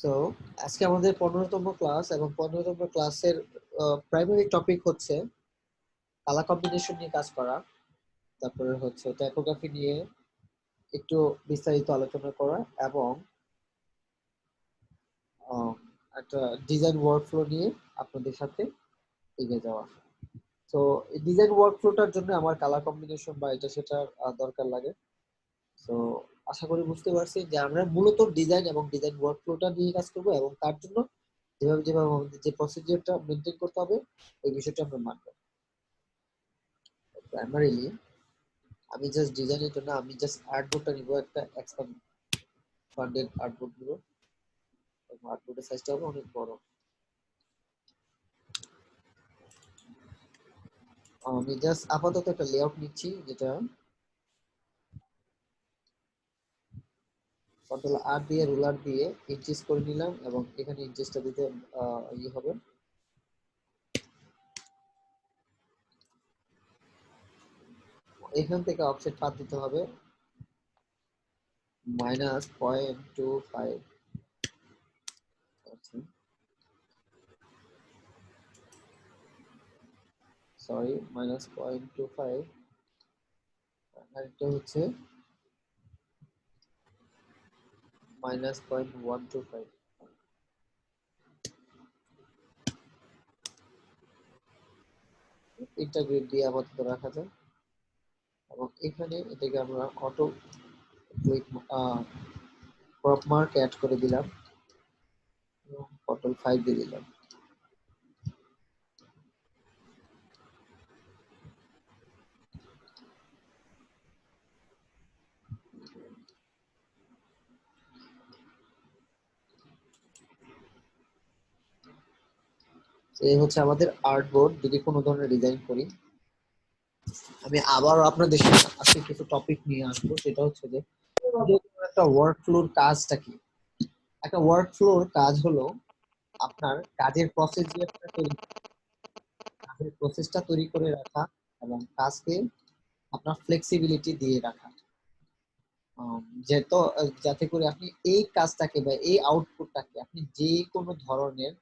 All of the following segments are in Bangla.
সো আজকে আমাদের 15তম ক্লাস এবং 15তম ক্লাসের প্রাইমারি টপিক হচ্ছে কালার কম্বিনেশন নিয়ে কাজ করা। তারপরে হচ্ছে টাইপোগ্রাফি নিয়ে একটু বিস্তারিত আলোচনা করা এবং আহ, একটা ডিজাইন ওয়ার্কফ্লো নিয়ে আপনাদের সাথে এগিয়ে যাওয়া। তো এই ডিজাইন ওয়ার্কফ্লোটার জন্য আমার কালার কম্বিনেশন বা এটা সেটার দরকার লাগে। তো আশা করি বুঝতে পারছি যে আমরা মূলত ডিজাইন এবং ডিজাইন ওয়ার্কফ্লোটা নিয়ে কাজ করবো এবং তার জন্য যেভাবে যেভাবে আমাদের যে প্রসিডিউরটা মেনটেন করতে হবে ওই বিষয়টা আমরা মানবো। প্রাইমারিলি আমি জাস্ট ডিজাইনের জন্য আমি জাস্ট আর্টবোর্ডটা নিব, একটা এক্সপান্ডেড আর্টবোর্ড নিব এবং আর্টবোর্ডের সাইজটা হবে অনেক বড়। আমি জাস্ট আপাতত একটা লেআউট নিচ্ছি, যেটা কন্ট্রোল আর দিয়ে রুলার দিয়ে ইনচেস করে নিলাম এবং এখানে ইনচেসটা দিতে ইয়ে হবে। এখান থেকে অফসেট পাত দিতে হবে -0.25। সরি, -0.25। আর এটা হচ্ছে -0.125। ইন্টারগ্রেড দিয়ে আপাতত রাখা যায় এবং এখানে এটাকে আমরা auto click crop mark add করে দিলাম এবং কন্ট্রোল 5 দিয়ে দিলাম। এই হচ্ছে আমাদের আর্টবোর্ড। যদি কোনো ধরনের ডিজাইন করি, আমি আবার আপনাদের সাথে আজকে কিছু টপিক নিয়ে আসবো। সেটা হচ্ছে যে একটা ওয়ার্কফ্লোর কাজটা কি। একটা ওয়ার্কফ্লোর কাজ হলো আপনার কাজের প্রসেসটা তৈরি করে রাখা এবং কাজকে আপনার ফ্লেক্সিবিলিটি দিয়ে রাখা। যেহেতু যাতে করে আপনি এই কাজটাকে বা এই আউটপুটটাকে আপনি যে কোনো ধরনের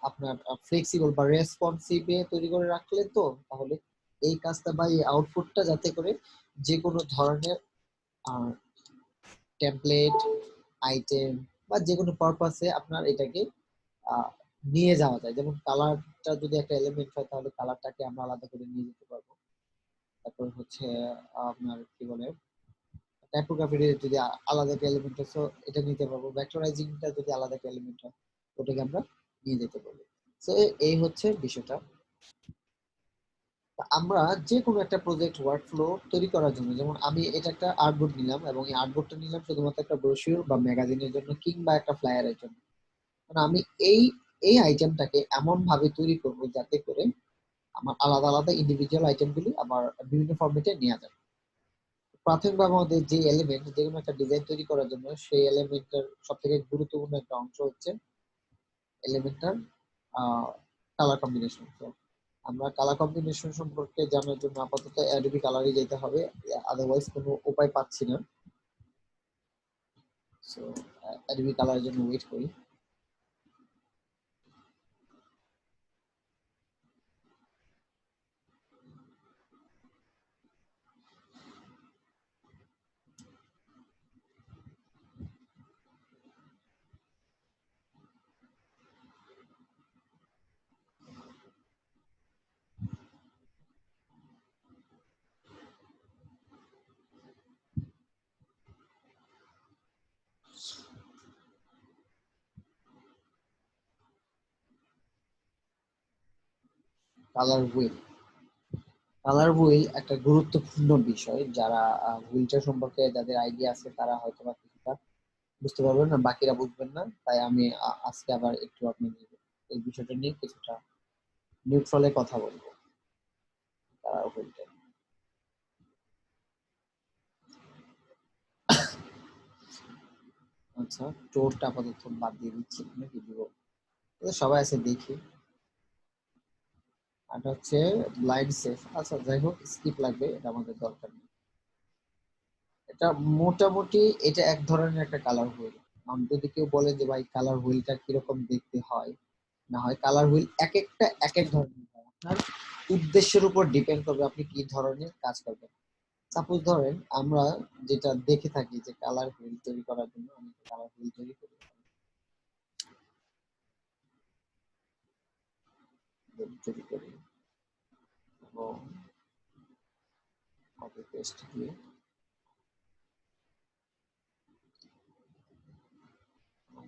আপনার ফ্লেক্সিবল বা রেসপন্সিভ তৈরি করে রাখলে তো তাহলে এই কাজটা বা এই আউটপুটটা যাতে করে যে কোনো ধরনের টেমপ্লেট, আইটেম বা যে কোনো পারপাসে আপনার এটাকে আহ, নিয়ে যাওয়া যায়। যেমন কালারটা যদি একটা এলিমেন্ট হয় তাহলে কালারটাকে আমরা আলাদা করে নিয়ে যেতে পারবো। তারপর হচ্ছে আপনার কি বলে টাইপোগ্রাফির যদি আলাদা একটা এলিমেন্ট আছে এটা নিতে পারবো। ভেক্টরাইজিংটা যদি আলাদা একটা এলিমেন্ট হয় ওটাকে আমরা নিয়ে যেতে পারবো। তো এই হচ্ছে বিষয়টা। আমরা যে কোনো একটা প্রজেক্ট ওয়ার্কফ্লো তৈরি করার জন্য, যেমন আমি এটা একটা আর্টবোর্ড নিলাম এবং এই আর্টবোর্ডটা নিলাম শুধুমাত্র একটা ব্রোশিওর বা ম্যাগাজিনের জন্য কিংবা একটা ফ্লায়ারের জন্য। মানে আমি এই এই আইটেমটাকে এমন ভাবে তৈরি করব যাতে করে আমার আলাদা আলাদা ইন্ডিভিজুয়াল আইটেমগুলি আবার বিভিন্ন ফরম্যাটে নেওয়া যায়। প্রাথমিকভাবে আমাদের যে এলিমেন্ট, যে কোনো একটা ডিজাইন তৈরি করার জন্য সেই এলিমেন্টের সব থেকে গুরুত্বপূর্ণ একটা অংশ হচ্ছে এলিমেন্টার কালার কম্বিনেশন। তো আমরা কালার কম্বিনেশন সম্পর্কে জানার জন্য আপাতত অ্যাডোবি কালারই যেতে হবে, আদারওয়াইজ কোনো উপায় পাচ্ছি না। সো অ্যাডোবি কালারের জন্য ওয়েট করি। কালার হুইল একটা গুরুত্বপূর্ণ বিষয়। যারা হুইলটা সম্পর্কে যাদের আইডিয়া আছে তারা হয়তো বা কিছুটা বুঝতে পারবেন না, বাকিরা বুঝবেন না। তাই আমি আজকে আবার একটু আপনাদের এই বিষয়টা নিয়ে কিছুটা নিউট্রালে কথা বলবো। কালার হুইলটা আচ্ছা, টোরটা আপাতত বাদ দিয়ে দিচ্ছি, নাকি দিব? সবাই আছে দেখি। আর হচ্ছে ব্লাইন্ড সেফ। আচ্ছা যাই হোক, স্কিপ লাগবে, এটা আমাদের দরকার নেই। এটা মোটামুটি এটা এক ধরনের একটা কালার হুইল। যদি কেউ বলে যে ভাই কালার হুইলটা কিরকম দেখতে হয় না হয়, কালার হুইল এক একটা এক এক ধরনের হয়। আপনার উদ্দেশ্যের উপর ডিপেন্ড করবে আপনি কি ধরনের কাজ করবেন। সাপোজ ধরেন আমরা যেটা দেখে থাকি যে কালার হুইল তৈরি করার জন্য আমি কালার হুইল তৈরি করি, তৈরি করি এবং কপি পেস্ট দিয়ে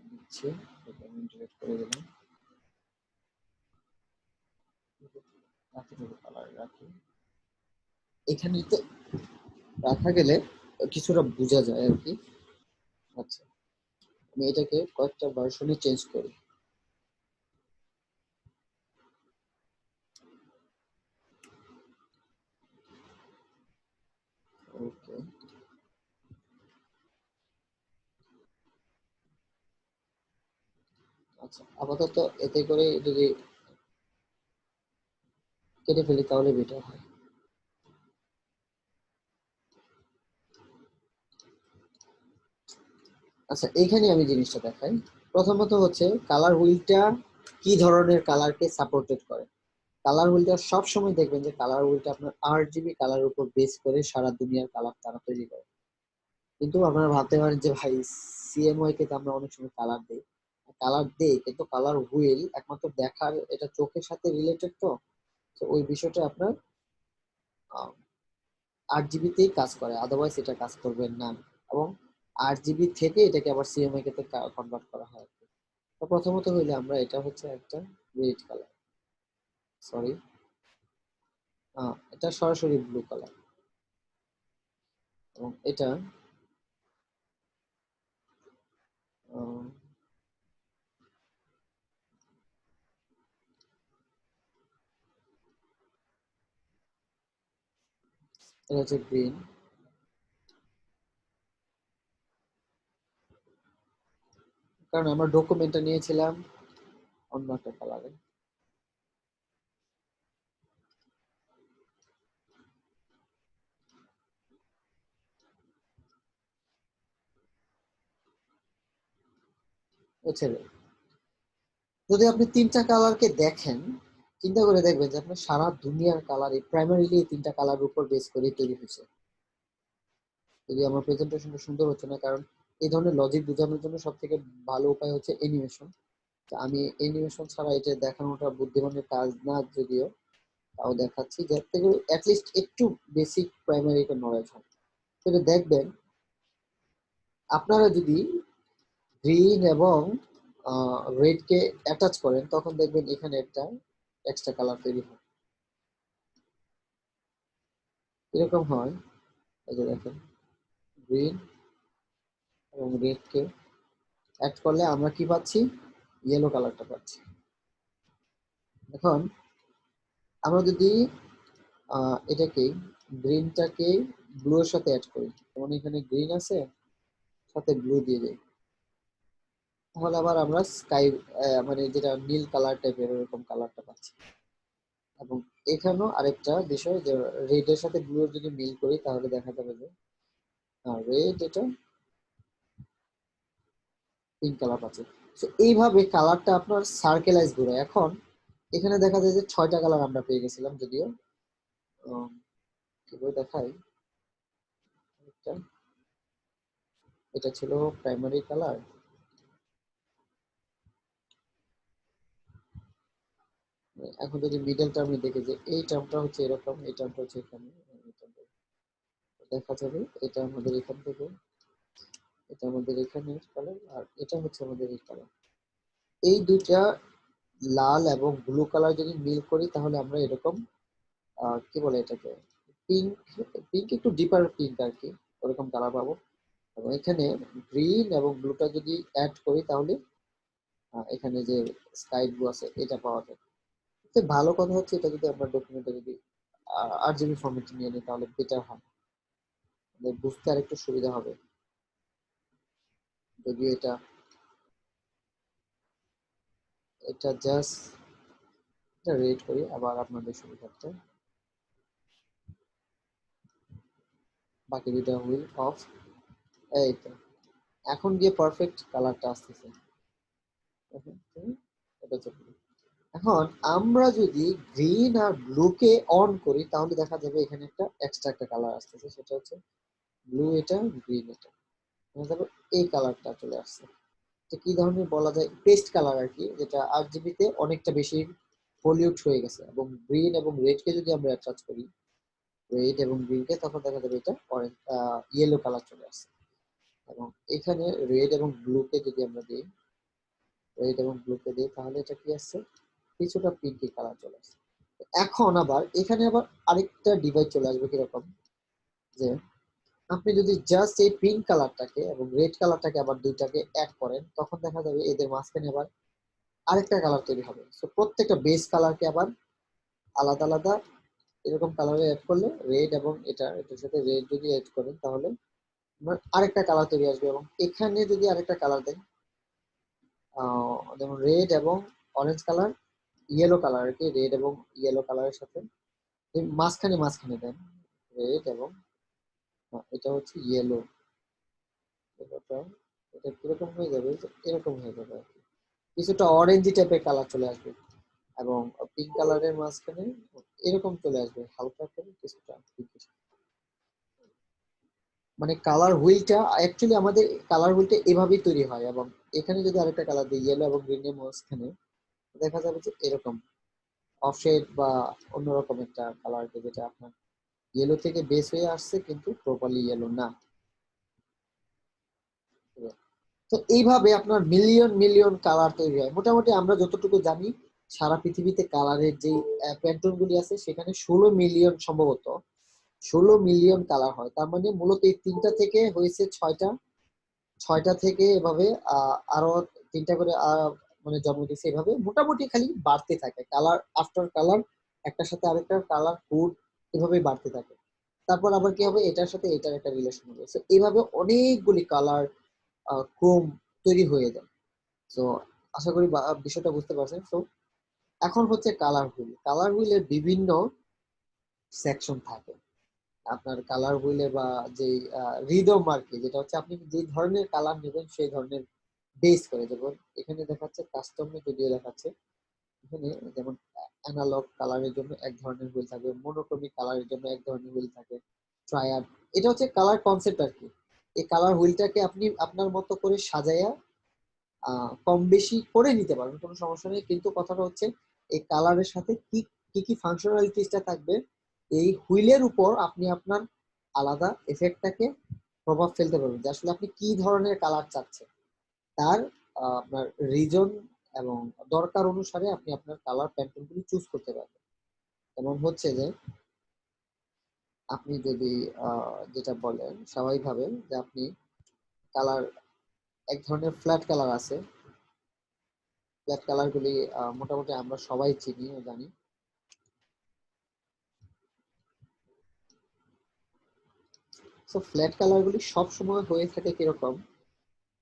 দিচ্ছি, এটা আমি ডিলিট করে দিলাম, এতটুকু কালার রাখি। এখানে তো রাখা গেলে কিছুটা বোঝা যায় আর কি। আচ্ছা, আমি এটাকে কয়েকটা ভার্সনে চেঞ্জ করি। ওকে, আচ্ছা আপাতত এতে করে যদি কেটে ফেলি তাহলে বেটার হয়। আচ্ছা, এইখানে আমি জিনিসটা দেখাই। প্রথমত হচ্ছে কালার হুইলটা কি ধরনের কালারকে সাপোর্টেড করে। কালার হুইলটা সবসময় দেখবেন যে কালার হুইলটা আপনার RGB কালারের উপর বেস করে সারা দুনিয়ার কালার তারা তৈরি করে। কিন্তু আপনারা ভাবতে পারেন যে ভাই CMYK কে তো আমরা অনেক সময় কালার দেই, কালার দেই কিন্তু কালার হুইল একমাত্র দেখার, এটা চোখের সাথে রিলেটেড, তো তো ওই বিষয়টা আপনার 8GB তেই কাজ করে, আদারওয়াইজ এটা কাজ করবে না। এবং 8GB থেকে এটাকে আবার CMYK তে কনভার্ট করা হয়। তো প্রথমত হইলে আমরা, এটা হচ্ছে একটা রেড কালার, সরি এটা সরাসরি ব্লু কালার, এবং এটা আহ, এটা হচ্ছে গ্রিন। কারণ আমরা ডকুমেন্টটা নিয়েছিলাম অন্য একটা কালারে। হচ্ছে red। যদি আপনি তিনটা কালারকে দেখেন, চিন্তা করে দেখবেন যে আপনার সারা দুনিয়ার কালার এই প্রাইমারিলি এই তিনটা কালার উপর বেস করে তৈরি হয়েছে। যদি আমার প্রেজেন্টেশনটা সুন্দর হচ্ছে না, কারণ এই ধরনের লজিক বোঝানোর জন্য সব থেকে ভালো উপায় হচ্ছে অ্যানিমেশন। আমি অ্যানিমেশন ছাড়া এটা দেখানোটা বুদ্ধিমানের কাজ না, যদিও তাও দেখাচ্ছি যাতে করে অ্যাটলিস্ট একটু বেসিক প্রাইমারি একটা নলেজ হয়। সেটা দেখবেন আপনারা যদি গ্রিন এবং রেড কে অ্যাটাচ করেন তখন দেখবেন এখানে একটা এক্সট্রা কালার তৈরি হয়। এরকম হয়, এই যে দেখেন গ্রিন এবং রেড কে অ্যাড করলে আমরা কি পাচ্ছি, ইয়েলো কালারটা পাচ্ছি। এখন আমরা যদি এটাকে গ্রিনটাকে ব্লু এর সাথে অ্যাড করি, যেমন এখানে গ্রিন আছে সাথে ব্লু দিয়ে দিই, তাহলে আবার আমরা স্কাই মানে যেটা নীল কালার টাইপের এরকম কালারটা পাচ্ছি। এবং এখানেও আরেকটা বিষয় যে রেড এর সাথে ব্লু এর যদি মিল করি তাহলে দেখা যাবে যে রেড এটা পিঙ্ক কালার পাচ্ছি। তো এইভাবে কালারটা আপনার সার্কেলাইজ ঘুরে। এখন এখানে দেখা যায় যে 6টা কালার আমরা পেয়ে গেছিলাম, যদিও কিভাবে দেখাই, এটা এটা ছিল প্রাইমারি কালার। এখন যদি মিডল টার্মে দেখে যে এই টার্মটা হচ্ছে এরকম, এই টার্মটা হচ্ছে এখানে, এই termটা দেখা যাবে এটা আমাদের এখান থেকে, এটা আমাদের এখানের কালার, আর এটা হচ্ছে আমাদের এই কালার। এই দুইটা লাল এবং ব্লু কালার যদি মিল করি তাহলে আমরা এরকম কি বলে এটাকে, পিঙ্ক, পিঙ্ক একটু ডিপার পিঙ্ক আর কি, ওরকম কালার পাবো। এবং এখানে গ্রিন এবং ব্লুটা যদি অ্যাড করি তাহলে এখানে যে স্কাই ব্লু আছে এটা পাওয়া যায়। সবচেয়ে ভালো কথা হচ্ছে এটা যদি আমরা ডকুমেন্টে যদি 8GB ফরম্যাট নিয়ে নিই তাহলে বেটার হয়, মানে বুঝতে আর একটু সুবিধা হবে। যদিও এটা এটা জাস্ট এটা রেড করি আবার আপনাদের সুবিধার্থে, বাকি দুইটা হুইল অফ, এই তো এখন গিয়ে পারফেক্ট কালারটা আসতেছে। দেখেন, এটা হচ্ছে blue। এখন আমরা যদি গ্রিন আর ব্লুকে অন করি তাহলে দেখা যাবে এখানে একটা এক্সট্রা একটা কালার আসতেছে, সেটা হচ্ছে ব্লু এটা, গ্রিন এটা, দেখা যাবে এই কালারটা চলে আসছে। এটা কি ধরনের বলা যায়, পেস্ট কালার আর কি, যেটা আরজিবি তে অনেকটা বেশি পলিউট হয়ে গেছে। এবং গ্রিন এবং রেড কে যদি আমরা অ্যাটাচ করি, রেড এবং গ্রিন কে, তখন দেখা যাবে এটা অরেঞ্জ ইয়েলো কালার চলে আসছে। এবং এখানে রেড এবং ব্লু কে যদি আমরা দিই, রেড এবং ব্লু কে দিই, তাহলে এটা কি আসছে, কিছুটা পিঙ্কি কালার চলে আসছে। এখন আবার এখানে আবার আরেকটা ডিভাইড চলে আসবে কিরকম, যে আপনি যদি জাস্ট এই পিঙ্ক কালারটাকে এবং রেড কালারটাকে আবার দুইটাকে অ্যাড করেন, তখন দেখা যাবে এদের মাঝখানে আবার আরেকটা কালার তৈরি হবে। সো প্রত্যেকটা বেস কালারকে আবার আলাদা আলাদা এরকম কালারে অ্যাড করলে, রেড এবং এটার সাথে রেড যদি অ্যাড করেন, তাহলে আপনার আরেকটা কালার তৈরি আসবে। এবং এখানে যদি আরেকটা কালার দেন, যেমন রেড এবং অরেঞ্জ কালার, ইয়েলো কালার আর কি, রেড এবং ইয়েলো কালারের সাথে মাঝখানে মাঝখানে দেন রেড এবং এটা হচ্ছে ইয়েলো, এটা এটা কিরকম হয়ে যাবে, যে এরকম হয়ে যাবে আর কি, কিছুটা অরেঞ্জি টাইপের কালার চলে আসবে। এবং পিঙ্ক কালারের মাঝখানে এরকম চলে আসবে হালকা করে কিছুটা pinkish। মানে কালার হুইলটা অ্যাকচুয়ালি, আমাদের কালার হুইলটা এভাবেই তৈরি হয়। এবং এখানে যদি আরেকটা কালার দিই, ইয়েলো এবং গ্রিনের মাঝখানে, দেখা যাবে যে এরকম অফশেড বা অন্যরকম একটা কালার, যেটা আপনার ইয়েলো থেকে বেস হয়ে আসছে কিন্তু প্রপারলি ইয়েলো না। তো এইভাবে আপনার মিলিয়ন মিলিয়ন কালার তৈরি হয়। মোটামুটি আমরা যতটুকু জানি, সারা পৃথিবীতে কালারের যে প্যান্টন গুলি আছে, সেখানে 16 মিলিয়ন, সম্ভবত 16 মিলিয়ন কালার হয়। তার মানে মূলত এই তিনটা থেকে হয়েছে ছয়টা, ছয়টা থেকে এভাবে আরো তিনটা করে মানে জন্ম দিচ্ছে। এভাবে মোটামুটি খালি বাড়তে থাকে কালার আফটার কালার, একটার সাথে আরেকটা কালার ফুড এভাবেই বাড়তে থাকে। তারপর আবার কি হবে, এটার সাথে এটার একটা রিলেশন হবে। So এইভাবে অনেকগুলি কালার ক্রোম তৈরি হয়ে যায়। তো আশা করি বিষয়টা বুঝতে পারছেন। তো এখন হচ্ছে কালার হুইল। কালার হুইলের বিভিন্ন সেকশন থাকে। আপনার কালার হুইলে বা যে রিদম আর কি, যেটা হচ্ছে আপনি যে ধরনের কালার নেবেন সেই ধরনের বেস করে। যেমন এখানে দেখাচ্ছে কাস্টমে, যদিও দেখাচ্ছে এখানে, যেমন অ্যানালগ কালারের জন্য এক ধরনের হুইল থাকবে, মনোক্রমিক কালারের জন্য এক ধরনের হুইল থাকে, ট্রায়াড। এটা হচ্ছে কালার কনসেপ্ট আর কি। এই কালার হুইলটাকে আপনি আপনার মতো করে সাজায়া কম বেশি করে নিতে পারবেন, কোনো সমস্যা নেই। কিন্তু কথাটা হচ্ছে এই কালারের সাথে কি কি কি ফাংশনালিটিসটা থাকবে, এই হুইলের উপর আপনি আপনার আলাদা এফেক্টটাকে প্রভাব ফেলতে পারবেন, যে আসলে আপনি কি ধরনের কালার চাচ্ছেন। তার আপনার রিজন এবং দরকার অনুসারে আপনি আপনার কালার প্যাটার্নগুলি চুজ করতে পারবেন। যেমন হচ্ছে যে আপনি যদি যেটা বলেন স্বাভাবিকভাবে, যে আপনি কালার, এক ধরনের ফ্ল্যাট কালার আছে। ফ্ল্যাট কালার গুলি মোটামুটি আমরা সবাই চিনি ও জানি। তো ফ্ল্যাট কালার গুলি সব সময় হয়ে থাকে কিরকম,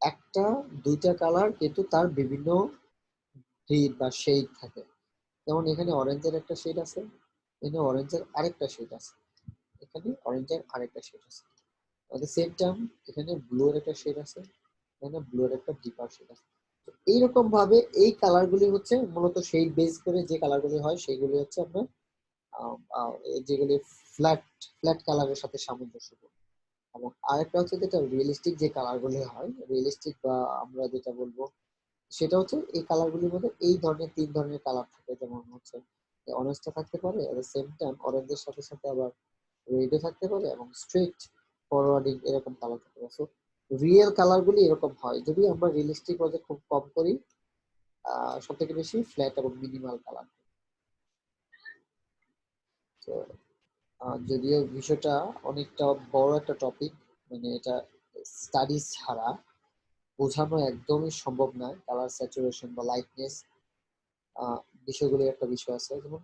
একটা দুইটা কালার কিন্তু তার বিভিন্ন গ্রেড বা শেড থাকে। যেমন এখানে অরেঞ্জের একটা শেড আছে, এখানে অরেঞ্জের আরেকটা শেড আছে, এখানে অরেঞ্জের আরেকটা শেড আছে। at the same time এখানে ব্লু এর একটা শেড আছে, এখানে ব্লু এর একটা ডিপার শেড আছে। তো এইরকম ভাবে এই কালার গুলি হচ্ছে মূলত শেড বেস করে যে কালার গুলি হয়, সেগুলি হচ্ছে আপনার যেগুলি ফ্ল্যাট ফ্ল্যাট কালারের সাথে সামঞ্জস্যপূর্ণ। এবং আরেকটা হচ্ছে যেটা রিয়েলিস্টিক যে কালার গুলি হয়, রিয়েলিস্টিক বা আমরা যেটা বলবো, সেটা হচ্ছে এই কালার গুলির মধ্যে এই ধরনের তিন ধরনের কালার থাকে। যেমন হচ্ছে অরেঞ্জটা থাকতে পারে, এট দ্য সেম টাইম অরেঞ্জের সাথে সাথে আবার রেডও থাকতে পারে, এবং স্ট্রেট ফরওয়ার্ডিং এরকম কালার থাকতে পারে। সো রিয়েল কালার গুলি এরকম হয়, যদি আমরা রিয়েলিস্টিক ওয়াজে খুব কম করি, সব থেকে বেশি ফ্ল্যাট এবং মিনিমাল কালার। তো যদিও বিষয়টা অনেকটা বড় একটা টপিক, মানে এটা স্টাডিজ ছাড়া বোঝানো একদমই সম্ভব নয়। কালার স্যাচুরেশন বা লাইটনেস বিষয়গুলোর একটা বিষয় আছে। যেমন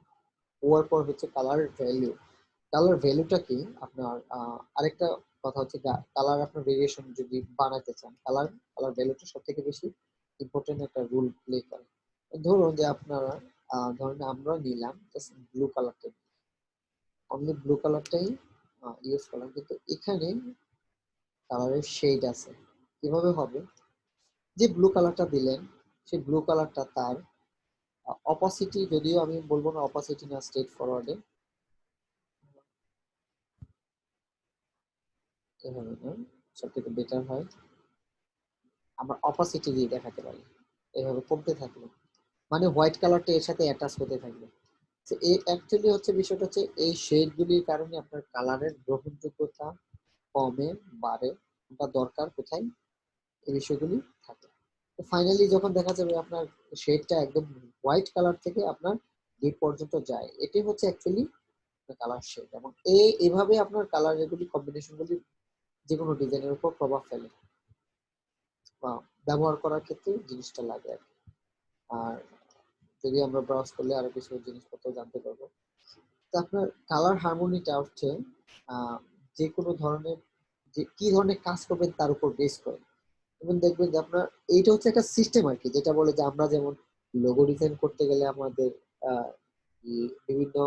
ওয়ার পর হচ্ছে কালার ভ্যালু। কালার ভ্যালুটা কি আপনার, আরেকটা কথা হচ্ছে কালার আপনার ভেরিয়েশন যদি বানাতে চান, কালার কালার ভ্যালুটা সব থেকে বেশি ইম্পর্টেন্ট একটা রোল প্লে করে। ধরুন যে আপনারা ধরেন আমরা নিলাম ব্লু কালারটা, অনলি ব্লু কালারটাই ইউজ করলাম, কিন্তু এখানে কালারের শেড আছে। কিভাবে হবে, যে ব্লু কালারটা দিলেন সেই ব্লু কালারটা তার অপাসিটি, যদিও আমি বলবো না অপাসিটি না, স্ট্রেট ফরওয়ার্ডে এভাবে না, সব থেকে বেটার হয় আমরা অপাসিটি দিয়ে দেখাতে পারি। এভাবে কমতে থাকলো মানে হোয়াইট কালারটা এর সাথে অ্যাটাচ হতে থাকবে। তো এই অ্যাকচুয়ালি হচ্ছে বিষয়টা হচ্ছে এই শেড গুলির কারণে আপনার কালারের গ্রহণযোগ্যতা কমে বাড়ে, ওটা দরকার কোথায়, এই বিষয়গুলি থাকে। তো ফাইনালি যখন দেখা যাবে আপনার শেডটা একদম হোয়াইট কালার থেকে আপনার ডিপ পর্যন্ত যায়, এটি হচ্ছে অ্যাকচুয়ালি কালার শেড। এবং এইভাবে আপনার কালার এগুলি কম্বিনেশন গুলি যে কোনো ডিজাইনের উপর প্রভাব ফেলে বা ব্যবহার করার ক্ষেত্রে জিনিসটা লাগে আর কি। আর যদি আমরা ব্রাউজ করলে আরো কিছু জিনিসপত্র জানতে পারবো। তো আপনার কালার হারমোনিটা হচ্ছে আহ, যে কোনো ধরনের, যে কি ধরনের কাজ করবেন তার উপর বেস করে। এবং দেখবেন যে আপনার এইটা হচ্ছে একটা সিস্টেম আর কি, যেটা বলে যে আমরা যেমন লোগো ডিজাইন করতে গেলে আমাদের বিভিন্ন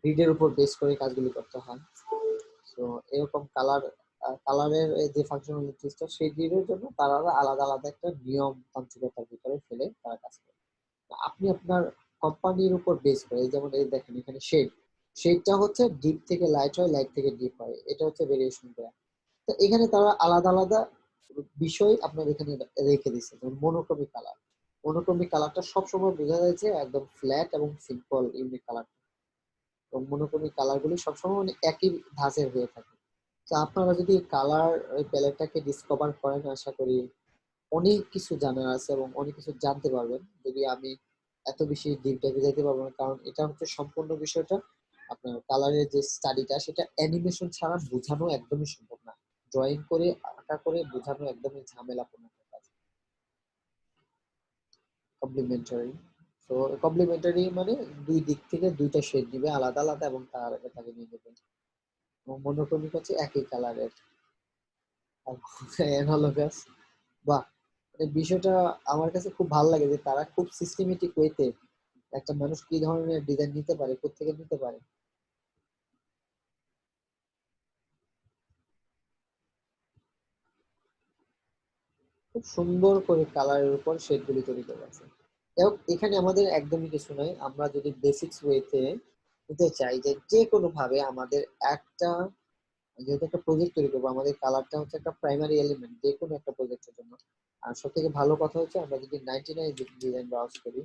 গ্রিডের উপর বেস করে কাজগুলি করতে হয়। তো এরকম কালারের যে ফাংশনালিটিসটা সেই গ্রিডের জন্য তারা আলাদা আলাদা একটা নিয়ম তান্ত্রিকতার ভিতরে ফেলে তারা কাজ করে। আপনি আপনার কোম্পানির উপর বেস করে, এই যেমন এই দেখেন এখানে শেডটা হচ্ছে ডিপ থেকে লাইট হয়, লাইট থেকে ডিপ হয়, এটা হচ্ছে ভেরিয়েশন দেয়া। তো এখানে তারা আলাদা আলাদা বিষয় আপনার এখানে রেখে দিচ্ছে, যেমন মনোক্রমিক কালার। মনোক্রমিক কালারটা সবসময় বোঝা যায় যে একদম ফ্ল্যাট এবং সিম্পল ইউনিক কালার, এবং মনোক্রমিক কালার গুলি সবসময় মানে একই ধাঁচের হয়ে থাকে। তো আপনারা যদি কালার প্যালেটটাকে ডিসকভার করেন, আশা করি অনেক কিছু জানার আছে এবং অনেক কিছু জানতে পারবেন। যদি আমি এত বেশি ডিপ ডাইভে যেতে পারবো না, কারণ এটা হচ্ছে সম্পূর্ণ বিষয়টা আপনার কালারের যে স্টাডিটা সেটা অ্যানিমেশন ছাড়া বোঝানো একদমই সম্ভব না। ড্রয়িং করে আঁকা করে বোঝানো একদমই ঝামেলাপূর্ণ একটা কাজ। কমপ্লিমেন্টারি, তো কমপ্লিমেন্টারি মানে দুই দিক থেকে দুইটা শেড দিবে আলাদা আলাদা এবং তাকে নিয়ে নেবে। এবং মনোক্রমিক হচ্ছে একই কালারের। অ্যানালগাস, বাহ, মানে বিষয়টা আমার কাছে খুব ভালো লাগে যে তারা খুব সিস্টেমেটিক ওয়েতে একটা মানুষ কি ধরনের ডিজাইন নিতে পারে, কোত্থেকে নিতে পারে, খুব সুন্দর করে কালারের উপর শেড গুলি তৈরি করে আছে। এবং এখানে আমাদের একদমই কিছু নয়, আমরা যদি বেসিক্স ওয়েতে নিতে চাই যে যে কোনো ভাবে আমাদের একটা, যেহেতু একটা প্রজেক্ট তৈরি করবো, আমাদের কালারটা হচ্ছে একটা প্রাইমারি এলিমেন্ট যে কোনো একটা প্রজেক্টের জন্য। আর সব থেকে ভালো কথা হচ্ছে আমরা যদি 99 ডিজাইন ব্রাউজ করি,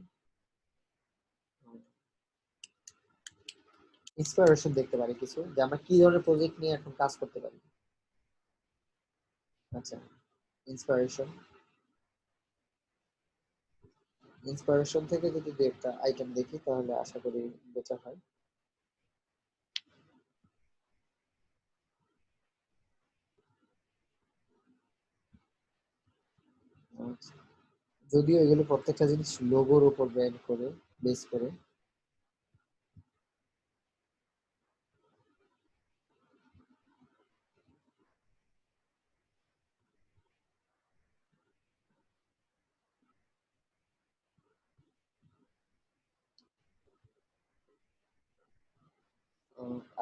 ইন্সপিরেশন দেখতে পারি কিছু, যে আমরা কি ধরনের প্রজেক্ট নিয়ে এখন কাজ করতে পারি। আচ্ছা, ইন্সপিরেশন, ইন্সপিরেশন থেকে যদি দু একটা আইটেম দেখি তাহলে আশা করি বেটার হয়। আচ্ছা, যদিও এগুলো প্রত্যেকটা জিনিস লোগোর উপর ব্র্যান্ড করে বেস করে।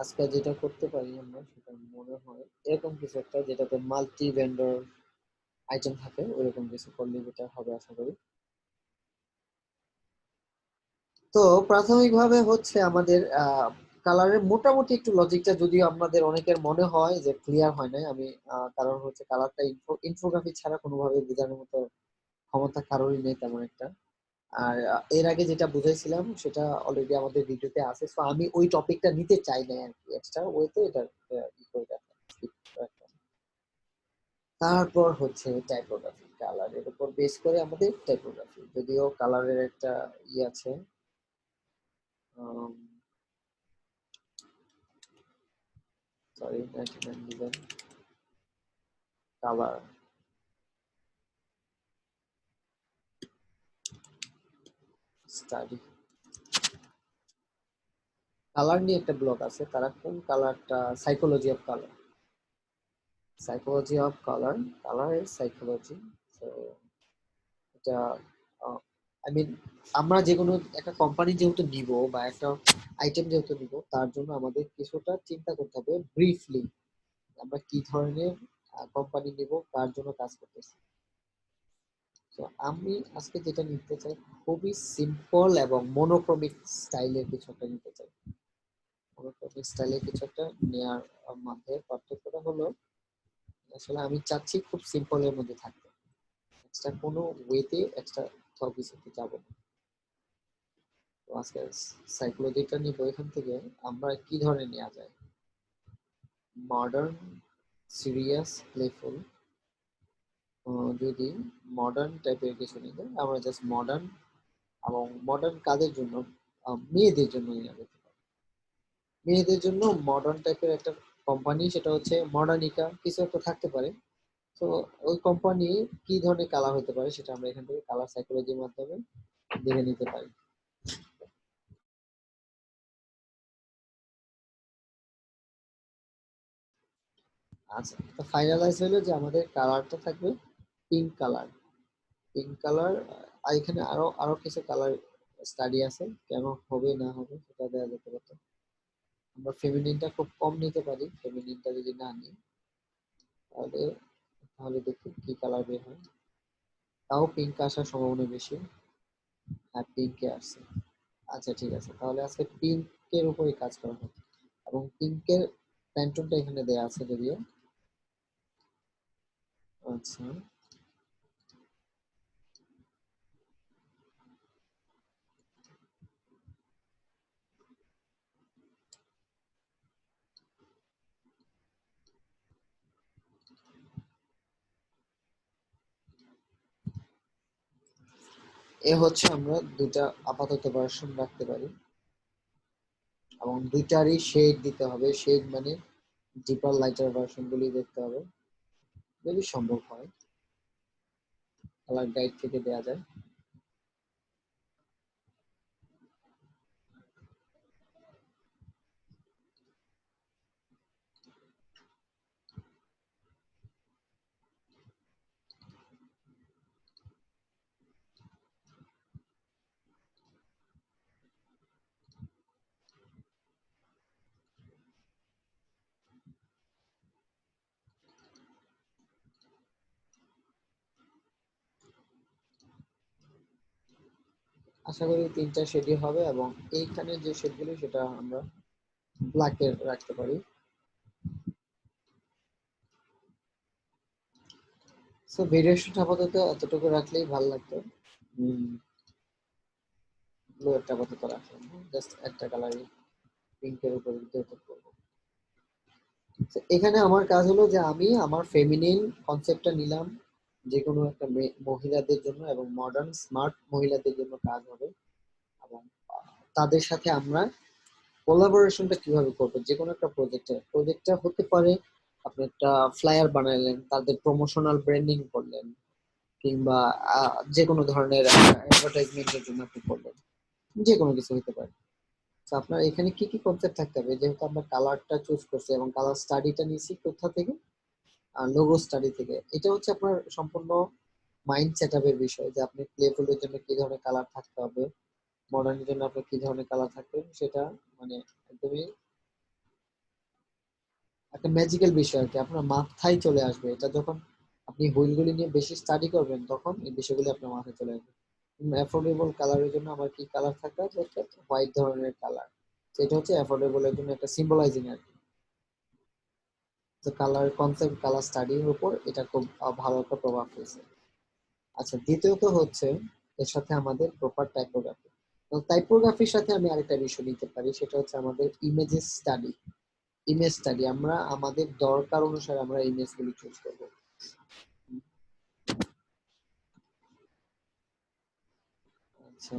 আজকে যেটা করতে পারি আমরা সেটা মনে হয় এরকম কিছু একটা, যেটাতে মাল্টি ভেন্ডর আইটেম থাকে, ওইরকম কিছু করলে যেটা হবে আশা করি। তো প্রাথমিকভাবে হচ্ছে আমাদের কালারের মোটামুটি একটু লজিকটা যদিও আমাদের অনেকের মনে হয় যে ক্লিয়ার হয় না, আমি কারণ হচ্ছে কালারটা ইনফোগ্রাফি ছাড়া কোনোভাবে বোঝানোর মতো ক্ষমতা কারোরই নেই তেমন একটা। আর এর আগে যেটা বুঝাইছিলাম সেটা অলরেডি আমাদের ভিডিওতে আছে, সো আমি ওই টপিকটা নিতে চাই না আর কি, এক্সট্রা ওয়েতে এটা ই করে রাখা, skip করে রাখা। তারপর হচ্ছে টাইপোগ্রাফি, কালারের উপর বেস করে আমাদের টাইপোগ্রাফি, যদিও কালারের একটা ই আছে, sorry 99 design colour study, colour নিয়ে একটা ব্লগ আছে, তারা কোন কালারটা, psychology of colour, psychology of colour, কালারের সাইকোলজি। তো এটা আই মিন আমরা যে কোনো একটা কোম্পানি যেহেতু নিব বা একটা আইটেম যেহেতু নিব, তার জন্য আমাদের কিছুটা চিন্তা করতে হবে ব্রিফলি আমরা কি ধরনের কোম্পানি নিব, কার জন্য কাজ করতেছি। তো আমি আজকে যেটা নিতে চাই খুবই সিম্পল এবং মনোক্রমিক স্টাইলের কিছু একটা নিতে চাই। মনোক্রমিক স্টাইলের কিছু একটা নেওয়ার মধ্যে পার্থক্যটা হলো আসলে আমি চাচ্ছি খুব সিম্পল এর মধ্যে থাকতে, এক্সট্রা কোনো ওয়েতে এক্সট্রা কোথাও কিছুতে যাব না। তো আজকে সাইকোলজিটা নিব এখান থেকে আমরা কি ধরনের নেওয়া যায়, মডার্ন, সিরিয়াস, প্লেফুল। যদি মডার্ন টাইপের কিছু নিতে আমরা জাস্ট মডার্ন, এবং মডার্ন কাদের জন্য, মেয়েদের জন্য নেওয়া যেতে পারে। মেয়েদের জন্য মডার্ন টাইপের একটা কোম্পানি, সেটা হচ্ছে মডার্নিকা কিছু একটা থাকতে পারে। তো ওই কোম্পানি কি ধরনের কালার হতে পারে সেটা আমরা এখান থেকে কালার সাইকোলজির মাধ্যমে দেখে নিতে পারি। আচ্ছা, তো ফাইনালাইজ হলো যে আমাদের কালারটা থাকবে পিঙ্ক কালার। পিঙ্ক কালার, আর এখানে আরো আরো কিছু কালার স্টাডি আছে, কেন হবে না হবে সেটা দেওয়া যেতে পারে। আমরা ফেমিনিনটা খুব কম নিতে পারি, ফেমিনিনটা যদি না নিই তাহলে তাহলে দেখি কি কালার বের হয়। তাও পিঙ্ক আসার সম্ভাবনা বেশি। হ্যাঁ, পিঙ্কে আসছে। আচ্ছা ঠিক আছে, তাহলে আজকে পিঙ্কের উপরে কাজ করা হবে, এবং পিঙ্কের প্যান্টনটা এখানে দেয়া আছে যদিও। আচ্ছা, এ হচ্ছে আমরা দুটা আপাতত ভার্সন রাখতে পারি, এবং দুইটারই শেড দিতে হবে। শেড মানে ডিপার লাইটার ভার্সন গুলি দেখতে হবে, যদি সম্ভব হয় কালার গাইড থেকে দেয়া যায়। আশা করি তিনটা শেডই হবে, এবং এইখানে যে শেডগুলি সেটা আমরা ব্ল্যাকের রাখতে পারি। সো ভেরিয়েশনটা আপাতত এতটুকু রাখলেই ভালো লাগতো। ব্লু একটা আপাতত রাখলাম, জাস্ট একটা কালারই পিঙ্কের উপর যেহেতু করবো। তো এখানে আমার কাজ হলো যে আমি আমার ফেমিনিন কনসেপ্টটা নিলাম যে কোনো একটা মহিলাদের জন্য, এবং মডার্ন স্মার্ট মহিলাদের জন্য কাজ হবে। এবং তাদের সাথে আমরা কোলাবোরেশনটা কিভাবে করবো, যে কোনো একটা প্রজেক্টটা হতে পারে আপনি একটা ফ্লায়ার বানালেন, তাদের প্রমোশনাল ব্র্যান্ডিং করলেন, কিংবা যে কোনো ধরনের অ্যাডভার্টাইজমেন্টের জন্য আপনি করলেন, যে কোনো কিছু হতে পারে। তো আপনার এখানে কি কি কনসেপ্ট থাকতে হবে, যেহেতু আমরা কালারটা চুজ করছি এবং কালার স্টাডিটা নিয়েছি কোথা থেকে, লোগো স্টাডি থেকে। এটা হচ্ছে আপনার সম্পূর্ণ মাইন্ড সেট আপের বিষয়, যে আপনি প্লেফুলের জন্য কি ধরনের কালার থাকতে হবে, মডার্নের জন্য আপনার কি ধরনের কালার থাকবে, সেটা মানে একদমই একটা ম্যাজিক্যাল বিষয় আর কি, আপনার মাথায় চলে আসবে এটা যখন আপনি হুইলগুলি নিয়ে বেশি স্টাডি করবেন, তখন এই বিষয়গুলি আপনার মাথায় চলে আসবে। অ্যাফোর্ডেবল কালারের জন্য আমার কি কালার থাকা দরকার, হোয়াইট ধরনের কালার। সেটা হচ্ছে অ্যাফোর্ডেবল এর জন্য একটা সিম্বলাইজিং আর কি। তো কালার কনসেপ্ট, কালার স্টাডির উপর এটা খুব ভালো একটা প্রভাব ফেলছে। আচ্ছা, দ্বিতীয়ত হচ্ছে এর সাথে আমাদের প্রপার টাইপোগ্রাফি। তো টাইপোগ্রাফির সাথে আমি আরেকটা বিষয় নিতে পারি, সেটা হচ্ছে আমাদের ইমেজেস স্টাডি। ইমেজ স্টাডি আমরা আমাদের দরকার অনুসারে আমরা ইমেজগুলি চুজ করব। আচ্ছা,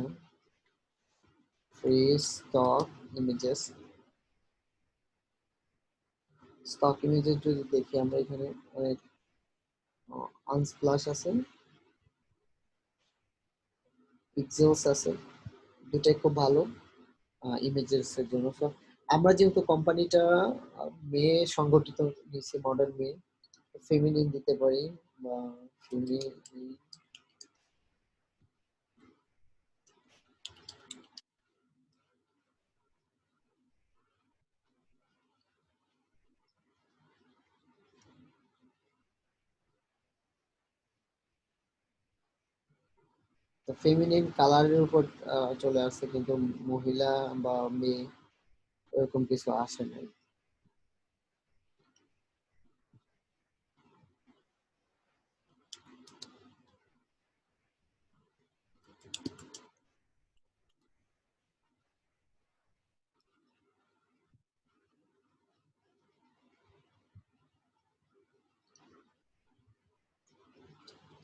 free stock images. Stock images যদি দেখি আমরা এখানে অনেক আনস্প্লাশ আছে, পিক্সেলস আছে, দুটাই খুব ভালো ইমেজেস এর জন্য। So, আমরা যেহেতু কোম্পানিটা মেয়ে সংগঠিত নিচ্ছে, মডার্ন মেয়ে, ফেমিনিন দিতে পারি, বা ফেমিনিন। তো ফেমিনিন কালারের উপর চলে আসছে, কিন্তু মহিলা বা মেয়ে এরকম কিছু আসে নাই।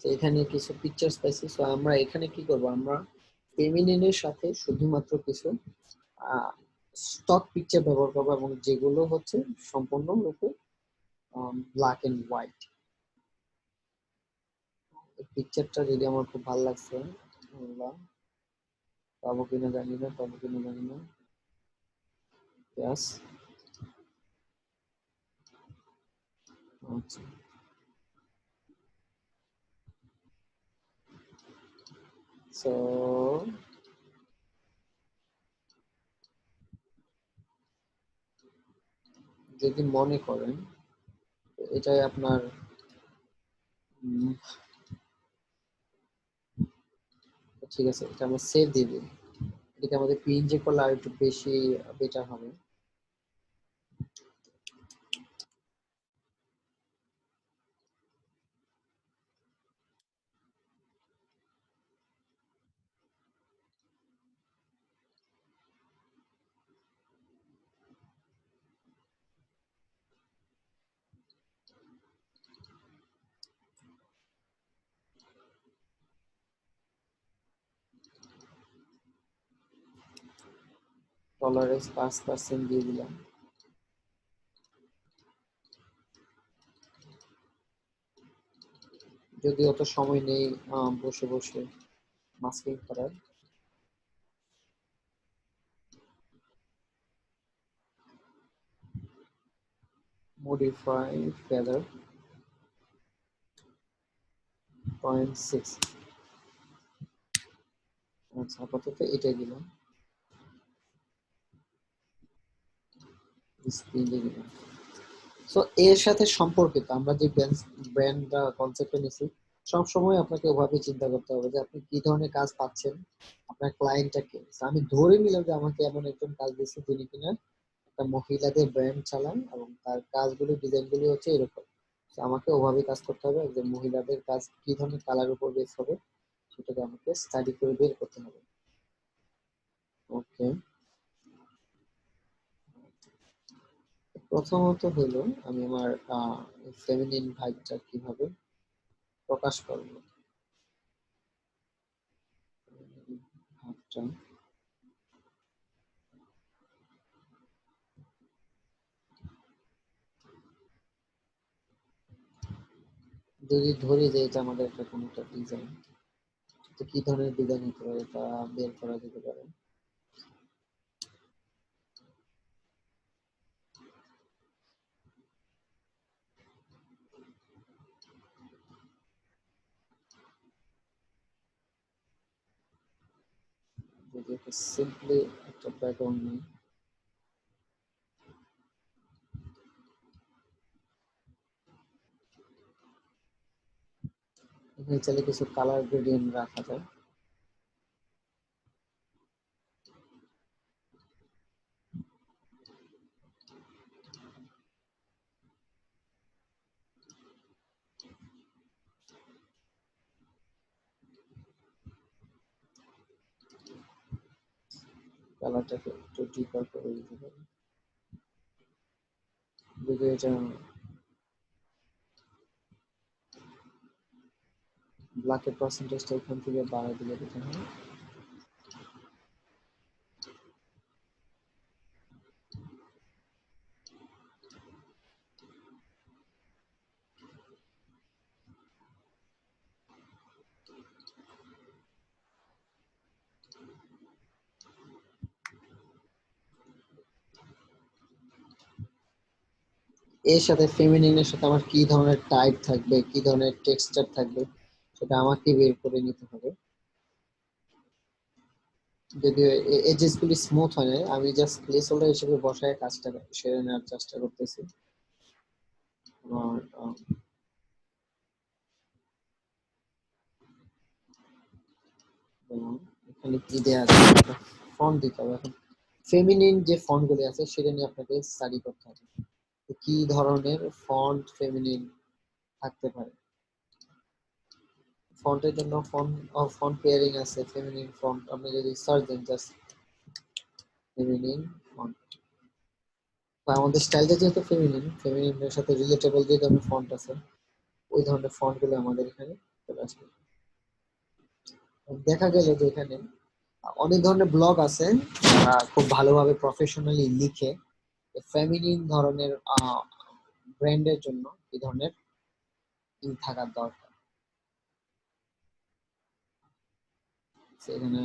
তো এখানে কিছু পিকচার্স পাইছি, সো আমরা এখানে কি করব, আমরা ফেমিনিনের সাথে শুধুমাত্র কিছু স্টক পিকচার ব্যবহার করবো, এবং যেগুলো হচ্ছে সম্পূর্ণরূপে ব্ল্যাক এন্ড হোয়াইট। পিকচারটা যদি আমার খুব ভালো লাগছে, আল্লাহ, পাবো কিনা জানি না, পাবো কিনা জানি না। ইয়াস, আচ্ছা। সো যদি মনে করেন এটাই আপনার, উম, ঠিক আছে, এটা আমরা সেভ দিয়ে দিই। এটাকে আমাদের পিএনজি করলে আর একটু বেশি বেটার হবে। টলারেন্স 5% দিয়ে দিলাম। যদি অত সময় নেই বসে বসে মাস্কিং করার। Modify feather 0.6। আচ্ছা, আপাতত এটাই দিলাম, স্ক্রিন দিয়ে দিলাম। সো এর সাথে সম্পর্কিত আমরা যে ব্র্যান্ড বা কনসেপ্টে নিছি, সবসময় আপনাকে ওভাবে চিন্তা করতে হবে যে আপনি কি ধরনের কাজ পাচ্ছেন, আপনার ক্লায়েন্টটা কে। So, আমি ধরে নিলাম যে আমাকে এমন একজন কাজ দিচ্ছে যিনি কিনা একটা মহিলাদের ব্র্যান্ড চালান, এবং তার কাজগুলো ডিজাইনগুলো হচ্ছে এরকম। So, আমাকে ওভাবে কাজ করতে হবে, যে মহিলাদের কাজ কি ধরনের কালার উপর বেস হবে সেটাকে আমাকে স্টাডি করে বের করতে হবে। ওকে, প্রথমত হলো আমি আমার ফেমিনিন ভাইবটা কিভাবে প্রকাশ করব। ভাবটা যদি ধরি যে এটা আমাদের একটা কোনো একটা ডিজাইন, তো কি ধরনের ডিজাইন হতে পারে তা বের করা যেতে পারে। যদি একটা সিম্পলি একটা ব্যাকগ্রাউন্ড নিই, এখানে চাইলে কিছু কালার গ্রেডিয়েন্ট রাখা যায়। কালারটাকে একটু ডিপার করে দিতে পারি। যদি এটা ব্ল্যাকের পার্সেন্টেজটা এখান থেকে বাড়ায় দিলে দিতে হয়। এর সাথে ফেমিনিনের সাথে আমার কি ধরনের টাইপ থাকবে, কি ধরনের টেক্সচার থাকবে, সেটা আমাকে বের করে নিতে হবে। যদিও এজেস গুলি স্মুথ হয় না, আমি জাস্ট প্লেস হোল্ডার হিসেবে বসায় কাজটা সেরে নেওয়ার চেষ্টা করতেছি। আর যেমন এখানে কি দেয়া আছে, ফন্ট দিতে হবে। এখন ফেমিনিন যে ফন্ট গুলি আছে সেটা নিয়ে আপনাকে স্টাডি করতে হবে, তো কি ধরনের ফন্ট ফেমিনিন থাকতে পারে। ফন্টের জন্য ফন্ট পেয়ারিং আছে, ফেমিনিন ফন্ট আপনি যদি সার্চ দেন জাস্ট ফেমিনিন ফন্ট, আমাদের স্টাইলটা যেহেতু ফেমিনিন, ফেমিনিনের সাথে রিলেটেবল যে ধরনের ফন্ট আছে ওই ধরনের ফন্ট গুলো আমাদের এখানে চলে আসবে। দেখা গেল যে এখানে অনেক ধরনের ব্লগ আছে যারা খুব ভালোভাবে প্রফেশনালি লিখে ফেমিনিন ধরনের ব্র্যান্ডের জন্য এই ধরনের থাকার দরকার। সেখানে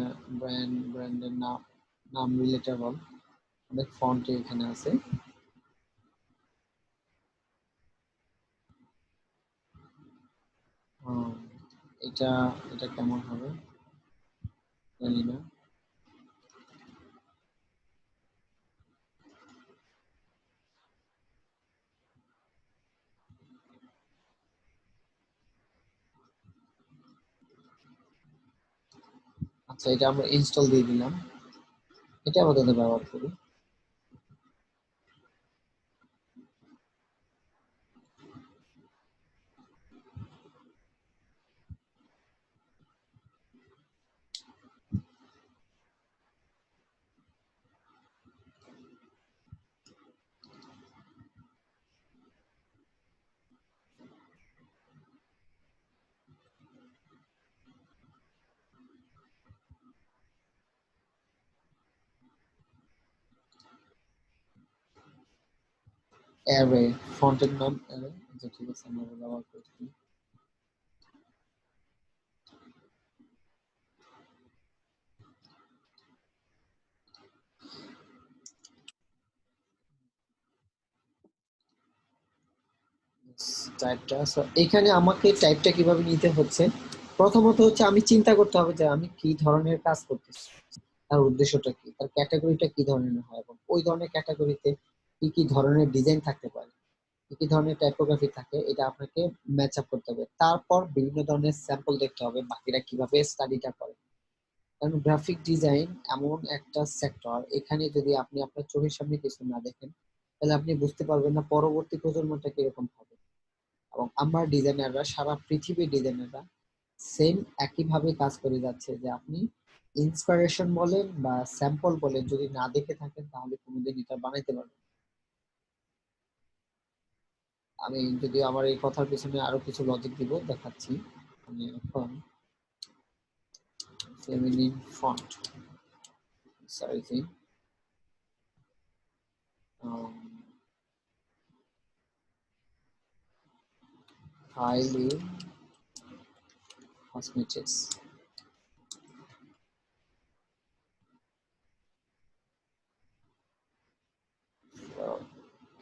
ব্র্যান্ডের নাম নাম রিলেটেবল অনেক ফন্ট এখানে আছে। আহ, এটা এটা কেমন হবে জানি না। আচ্ছা, এটা আমরা ইনস্টল দিয়ে দিলাম, এটা আপাতত ব্যবহার করি। অ্যারে, ফন্টের নাম অ্যারে। আচ্ছা ঠিক আছে, আমরা ব্যবহার করছি। টাইপটা, সো এখানে আমাকে টাইপটা কিভাবে নিতে হচ্ছে, প্রথমত হচ্ছে আমি চিন্তা করতে হবে যে আমি কি ধরনের কাজ করতেছি, তার উদ্দেশ্যটা কি, তার ক্যাটাগরিটা কি ধরনের হয়, এবং ওই ধরনের ক্যাটাগরিতে কি কি ধরনের ডিজাইন থাকতে পারে, কি কি ধরনের টাইপোগ্রাফি থাকে, এটা আপনাকে ম্যাচ আপ করতে হবে। তারপর বিভিন্ন ধরনের স্যাম্পল দেখতে হবে বাকিরা কিভাবে স্টাডিটা করে। কারণ গ্রাফিক ডিজাইন এমন একটা সেক্টর, এখানে যদি আপনি আপনার চোখের সামনে কিছু না দেখেন তাহলে আপনি বুঝতে পারবেন না পরবর্তী প্রজন্মটা কিরকম হবে। এবং আমরা ডিজাইনাররা, সারা পৃথিবীর ডিজাইনাররা সেম একইভাবে কাজ করে যাচ্ছে, যে আপনি ইন্সপিরেশন বলেন বা স্যাম্পল বলেন যদি না দেখে থাকেন তাহলে কোনোদিন এটা বানাইতে পারবেন না। আমি যদি আমার এই কথার পিছনে আরো কিছু লজিক দিব দেখাচ্ছি। আমি এখন feminine font sizing highly cosmetics,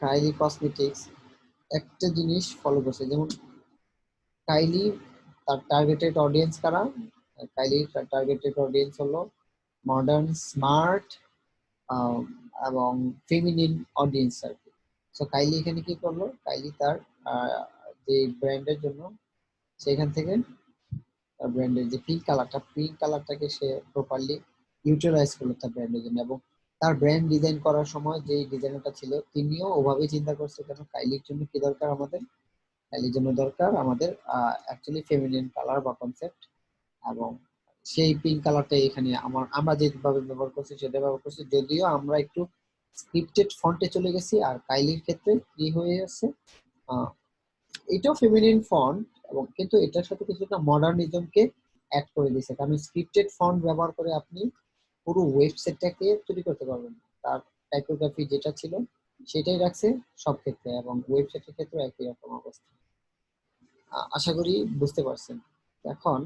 Kylie cosmetics একটা জিনিস ফলো করছে, যেমন কাইলি তার টার্গেটেড অডিয়েন্স কারা, কাইলি তার টার্গেটেড অডিয়েন্স হলো মডার্ন, স্মার্ট এবং ফেমিনিন অডিয়েন্স আর কি। সো কাইলি এখানে কি করলো, কাইলি তার আহ, যে ব্র্যান্ডের জন্য সেখান থেকে তার ব্র্যান্ডের যে পিঙ্ক কালারটাকে সে প্রপারলি ইউটিলাইজ করলো তার ব্র্যান্ডের জন্য। এবং তার ব্র্যান্ড ডিজাইন করার সময় যে ডিজাইনারটা ছিল তিনিও ওভাবেই চিন্তা করছে, কেন কাইলির জন্য কি দরকার আমাদের, কাইলির জন্য দরকার আমাদের অ্যাকচুয়ালি ফেমিনিন কালার বা কনসেপ্ট। এবং সেই পিঙ্ক কালারটাই এখানে আমরা যেভাবে ব্যবহার করছি সেটা ব্যবহার করছি, যদিও আমরা একটু স্ক্রিপ্টেড ফন্টে চলে গেছি। আর কাইলির ক্ষেত্রে কি হয়ে আছে, আহ, এটাও ফেমিনিন ফন্ট এবং কিন্তু এটার সাথে কিছুটা মডার্নিজমকে অ্যাড করে দিয়েছে, কারণ স্ক্রিপ্টেড ফন্ট ব্যবহার করে আপনি পুরো ওয়েবসাইটটাকে তৈরি করতে পারবেন না। তার টাইপোগ্রাফি যেটা ছিল সেটাই রাখছে সব ক্ষেত্রে, এবং ওয়েবসাইটের ক্ষেত্রে একই রকম অবস্থা। আশা করি বুঝতে পারছেন। এখন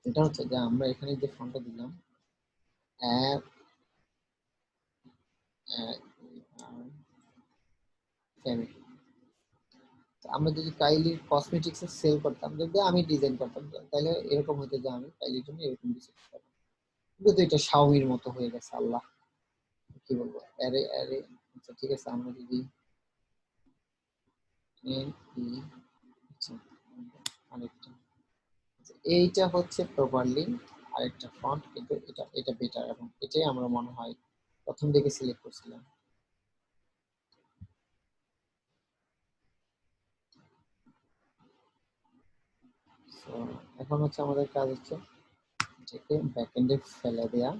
এটা হচ্ছে যে আমরা এখানে যে ফন্টটা দিলাম ফ্যামিলি, আমরা যদি কাইলির কসমেটিক্স এর সেল করতাম, যদি আমি ডিজাইন করতাম তাহলে এরকম হতো যে আমি কাইলির জন্য এরকম কিছু করতাম। কিন্তু তো এটা শাওমির মতো হয়ে গেছে, আল্লাহ কি বলবো, আরে আরে। আচ্ছা ঠিক আছে, আমরা যদি এন ই, আচ্ছা আরেকটা, আচ্ছা, এইটা হচ্ছে প্রপারলি আরেকটা ফন্ট, কিন্তু এটা এটা বেটার এবং এটাই আমরা মনে হয় প্রথম দিকে সিলেক্ট করছিলাম। সো এখন হচ্ছে আমাদের কাজ হচ্ছে এটাকে ব্যাকএন্ডে ফেলে দেয়া।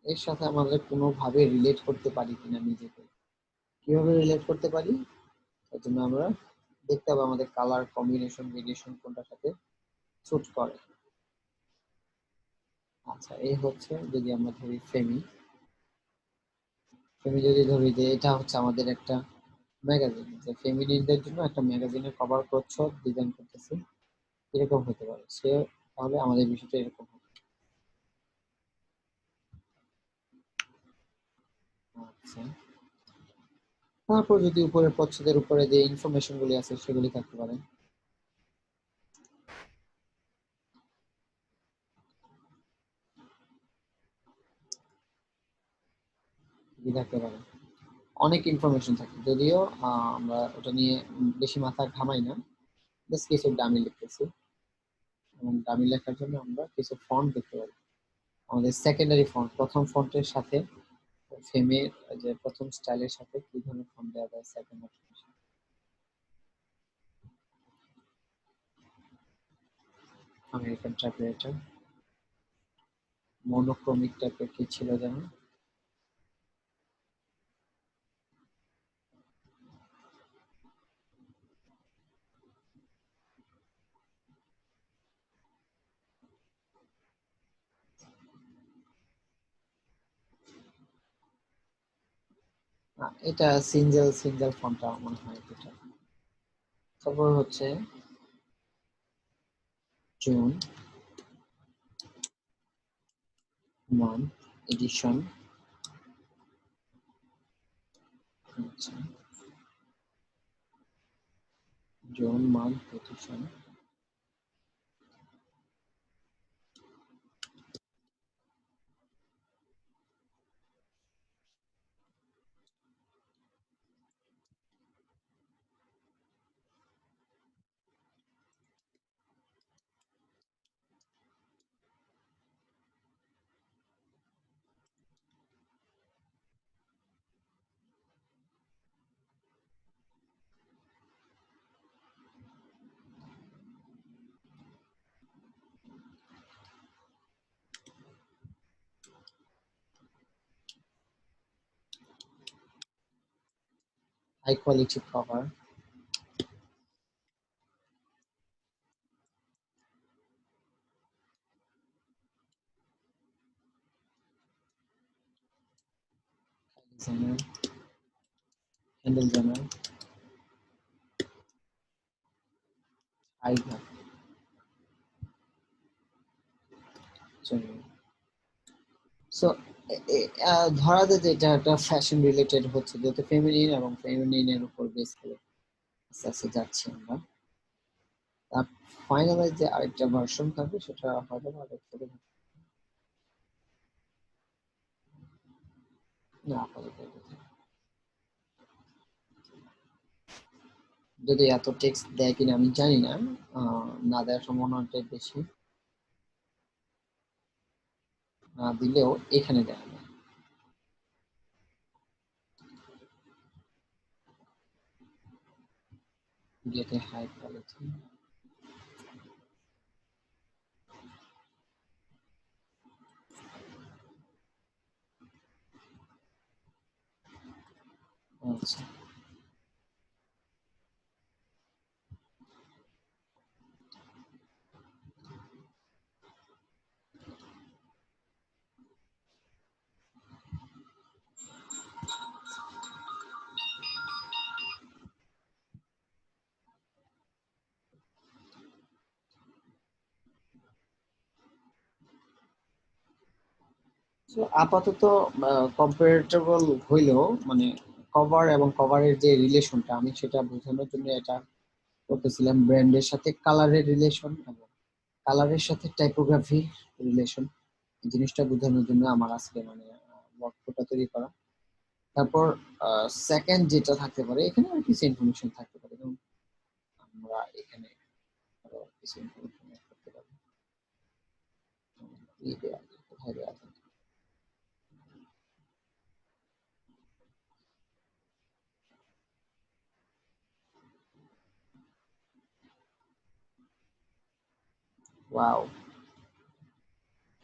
এর সাথে আমাদের কোনোভাবে রিলেট করতে পারি কিনা নিজেকে, কিভাবে রিলেট করতে পারি তার জন্য আমরা দেখতে হবে আমাদের কালার কম্বিনেশন ভেরিয়েশন কোনটার সাথে স্যুট করে। আচ্ছা, এই হচ্ছে যদি আমরা ধরি ফেমি, ফেমি যদি ধরি যে এটা হচ্ছে আমাদের একটা ম্যাগাজিন, যে ফেমিনিনদের জন্য একটা ম্যাগাজিনের কভার প্রচ্ছদ ডিজাইন করতেছি, এরকম হতে পারে সে, তাহলে আমাদের বিষয়টা এরকম হবে। আচ্ছা, তারপর যদি উপরে প্রচ্ছদের উপরে যে ইনফরমেশন গুলি আছে সেগুলি থাকতে পারে, কি থাকতে পারে, অনেক ইনফরমেশন থাকে, যদিও আমরা ওটা নিয়ে বেশি মাথা ঘামাই না, জাস্ট কিছু ডামি লিখতেছি। এবং ডামি লেখার জন্য আমরা কিছু ফন্ট দেখতে পারি, আমাদের সেকেন্ডারি ফন্ট, প্রথম ফন্টের সাথে ফেমের যে প্রথম স্টাইলের সাথে কি ধরনের ফন্ট দেওয়া যায় সেকেন্ড অপশন, আমেরিকান টাইপরাইটার, মনোক্রমিক টাইপের কি ছিল যেন, এটা সিঙ্গেল সিঙ্গেল ফন্টটা মনে হয় এটা। তারপর হচ্ছে জুন মান্থ এডিশন, আচ্ছা June month edition, high quality cover, designer, handle জানার, আইভা, চলো। সো ধরা যায় যে এটা একটা ফ্যাশন রিলেটেড হচ্ছে, যেহেতু ফেমিনিন এবং ফেমিনিনের উপর বেস করে আস্তে আস্তে যাচ্ছি আমরা। তার ফাইনালাইজ যে আরেকটা ভার্সন থাকবে সেটা হয়তো বা আরেকটু করে না আপাতত এটা। যদি এত টেক্সট দেয় কিনা আমি জানি না, না দেওয়ার সম্ভাবনাটা বেশি, না দিলেও এখানে দেয় না। গেটে হাই কোয়ালিটি, আচ্ছা। So, আপাতত কম্পারেটেবল হইলেও মানে কভার এবং কভারের যে রিলেশনটা আমি সেটা বোঝানোর জন্য এটা করতেছিলাম, ব্র্যান্ডের সাথে কালারের রিলেশন এবং কালারের সাথে টাইপোগ্রাফি রিলেশন, জিনিসটা বোঝানোর জন্য আমার আজকে মানে ওয়ার্কফ্লোটা তৈরি করা। তারপর সেকেন্ড যেটা থাকতে পারে এখানে আর কিছু ইনফরমেশন থাকতে পারে, যেমন আমরা ওয়াও,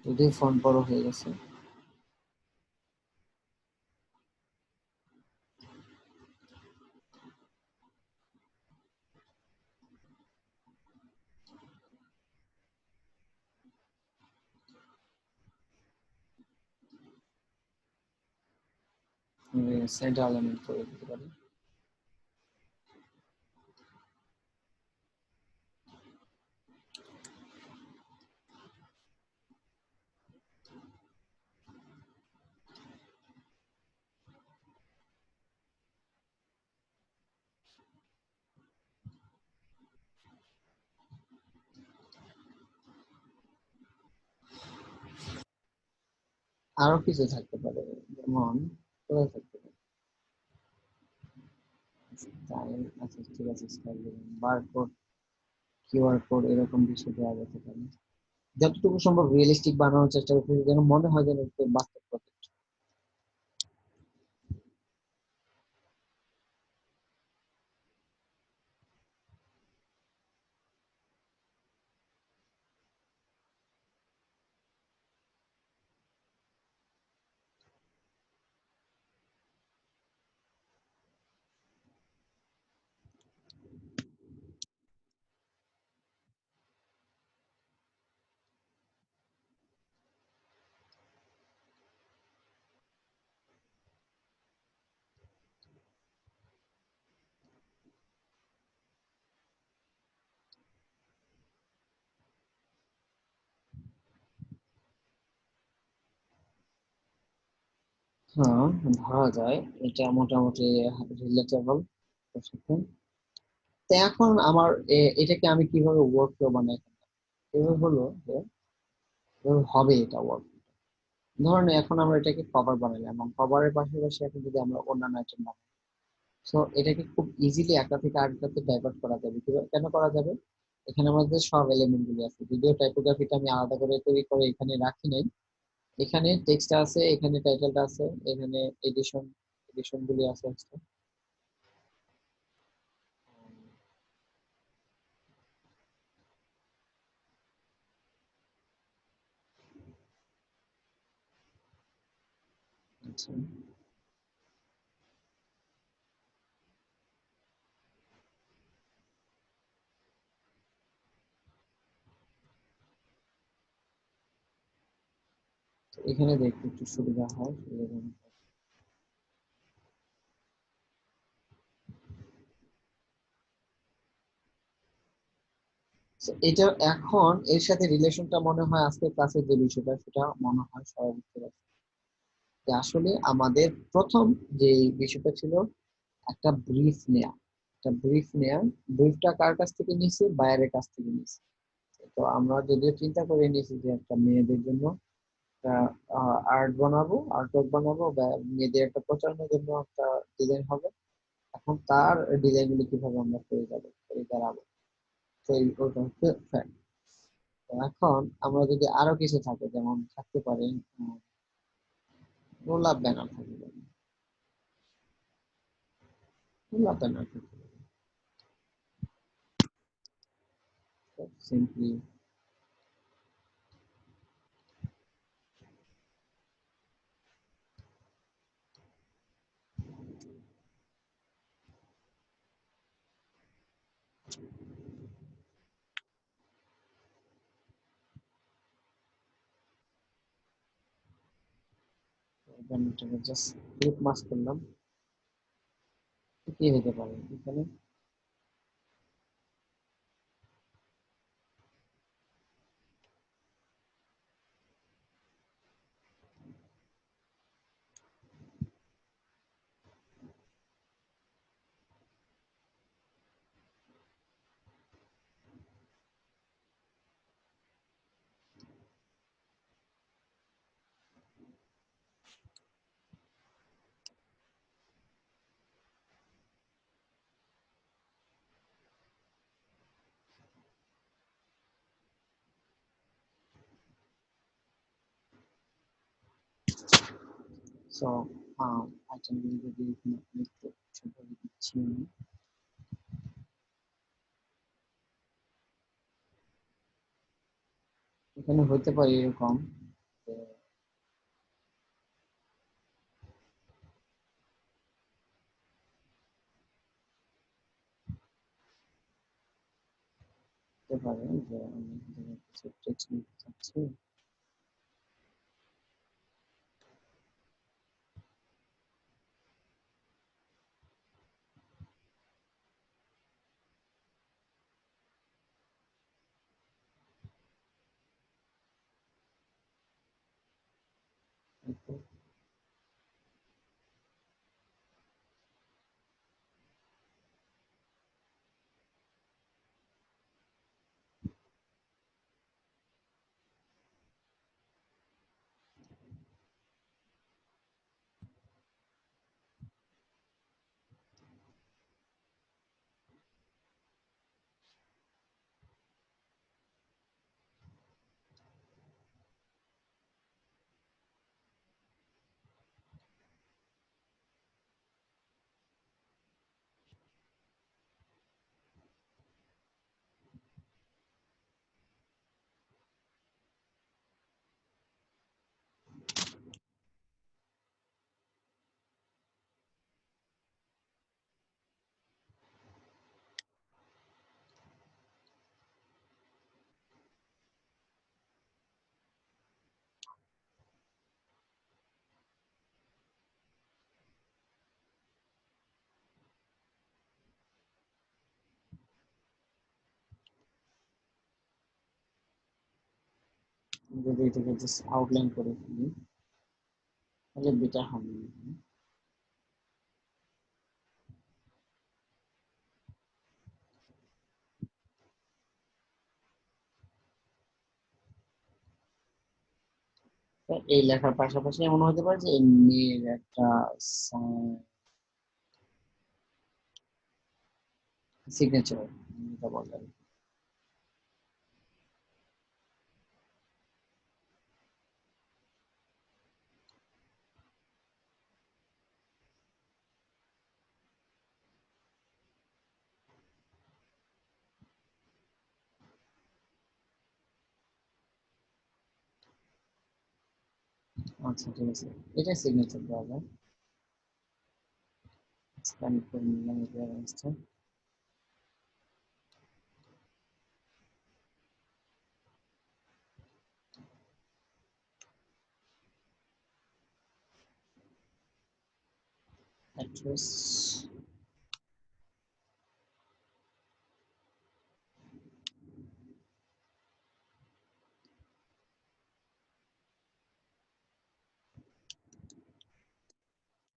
যদি ফোন বড় হয়ে গেছে। সেন্টার এলিমেন্ট করে দিতে পারি। আরো কিছু থাকতে পারে, যেমন কোথায় থাকতে পারে স্টাইল। আচ্ছা ঠিক আছে, স্টাইল দেবেন, বারকোড, কিউআর কোড এরকম কিছু দেওয়া যেতে পারে। যতটুকু সম্ভব রিয়েলিস্টিক বানানোর চেষ্টা করতেছি, যেন মনে হয় যেন একটু বাস্তব প্রজেক্ট। হ্যাঁ, ধরা যায় এটা মোটামুটি রিলেটেবল ওর সাথে। তো এখন আমার এটাকে আমি কিভাবে ওয়ার্ক ফ্লো বানাই, এভাবে হলো যে এভাবে হবে এটা ওয়ার্ক। ধরেন এখন আমরা এটাকে কভার বানালাম, এবং কভারের পাশাপাশি এখন যদি আমরা অন্যান্য আইটেম বানাই, সো এটাকে খুব ইজিলি একটা থেকে আরেকটাতে ডাইভার্ট করা যাবে। কেন করা যাবে? এখানে আমাদের সব এলিমেন্ট গুলো আছে, যদিও টাইপোগ্রাফিটা আমি আলাদা করে তৈরি করে এখানে রাখি নাই। এখানে টেক্সটটা আছে, এখানে টাইটেলটা আছে, এখানে এডিশন এডিশন গুলি আছে হচ্ছে। আচ্ছা, তো এখানে দেখতে একটু সুবিধা হয়, সুবিধাজনক। So, এটা এখন এর সাথে রিলেশনটা মনে হয় আজকে ক্লাসের যে বিষয়টা সেটা মনে হয় সবাই বুঝতে পারছে, যে আসলে আমাদের প্রথম যে বিষয়টা ছিল একটা ব্রিফ নেয়া। একটা ব্রিফ নেয়া, ব্রিফটা কার কাছ থেকে নিয়েছি? বাইরের কাছ থেকে নিয়েছি। তো আমরা যদিও চিন্তা করে নিয়েছি যে একটা মেয়েদের জন্য একটা আর্ট বানাবো, আর্টওয়ার্ক বানাবো, বা মেয়েদের একটা প্রচারণার জন্য একটা ডিজাইন হবে। এখন তার ডিজাইন গুলো কিভাবে আমরা করে যাবো, করে দাঁড়াবো, তো ওটা হচ্ছে fact। তো এখন আমরা যদি আরো কিছু থাকে, যেমন থাকতে পারে গোলাপ ব্যানার থাকতে পারে, গোলাপ ব্যানার থাকতে পারে, সিম্পলি ব্যানারটাকে জাস্ট ক্লিক মাস করলাম। কি হতে পারে এখানে? সো আইটেমগুলো যদি এখানে লিখতে সেভাবে দিচ্ছি আমি। এখানে হতে পারে এরকম যে হতে পারে যে আমি এখানে কিছু টেক্সট লিখতে চাচ্ছি। যদি এটাকে জাস্ট আউটলাইন করে ফেলি তাহলে বেটার হবে। তো এই লেখার পাশাপাশি এমন হতে পারে যে এই মেয়ের একটা সিগনেচার এটা বলা যায়। আচ্ছা ঠিক আছে, এটা সিগনেচার দেওয়া যায়। স্ক্যান করে নিলাম রেফারেন্সটা। Address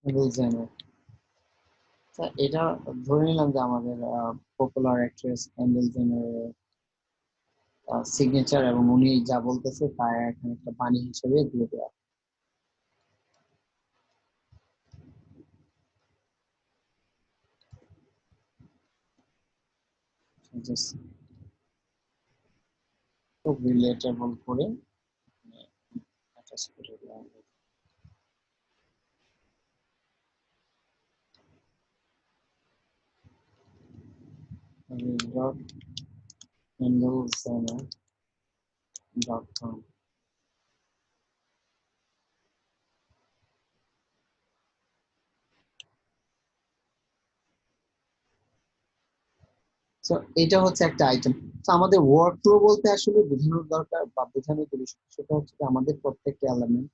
designer. এটা ধরে নিলাম যে আমাদের পপুলার অ্যাক্ট্রেস ক্যান্ডেল জেনারের সিগনেচার, এবং উনি যা বলতেছে তার এখানে একটা বাণী হিসেবে দিয়ে দেওয়া। জাস্ট খুব রিলেটেবল করে অ্যাটাচ করে দেওয়া। ডট ক্যান্ডেল জেনার ডট কম। তো এটা হচ্ছে একটা আইটেম। তো আমাদের ওয়ার্ক ফ্লো বলতে আসলে বোঝানোর দরকার বা বোঝানোর যে বিষয় সেটা হচ্ছে যে আমাদের প্রত্যেকটা এলিমেন্ট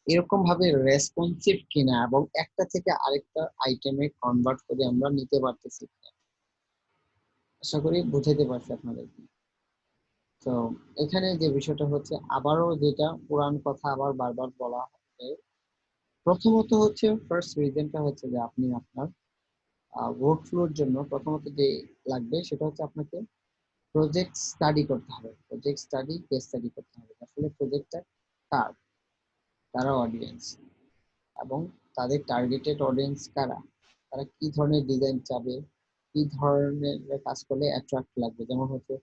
এরকম ভাবে রেসপন্সিভ কিনা এবং একটা থেকে আরেকটা আইটেমে কনভার্ট করে আমরা নিতে পারতেছি কিনা। আশা করি বুঝাইতে পারছি আপনাদেরকে। তো এখানে যে বিষয়টা হচ্ছে আবারও যেটা পুরান কথা আবার বারবার বলা হচ্ছে, প্রথমত হচ্ছে ফার্স্ট রিজনটা হচ্ছে যে আপনি আপনার ওয়ার্ক ফ্লোর জন্য প্রথমত যে লাগবে সেটা হচ্ছে আপনাকে প্রজেক্ট স্টাডি করতে হবে। প্রজেক্ট স্টাডি, কেস স্টাডি করতে হবে আসলে প্রজেক্টটা কার, কারা অডিয়েন্স, এবং তাদের টার্গেটেড অডিয়েন্স কারা, তারা কি ধরনের ডিজাইন চাবে, কি ধরনের কাজ করলে অ্যাট্রাক্ট লাগবে। যেমন হচ্ছে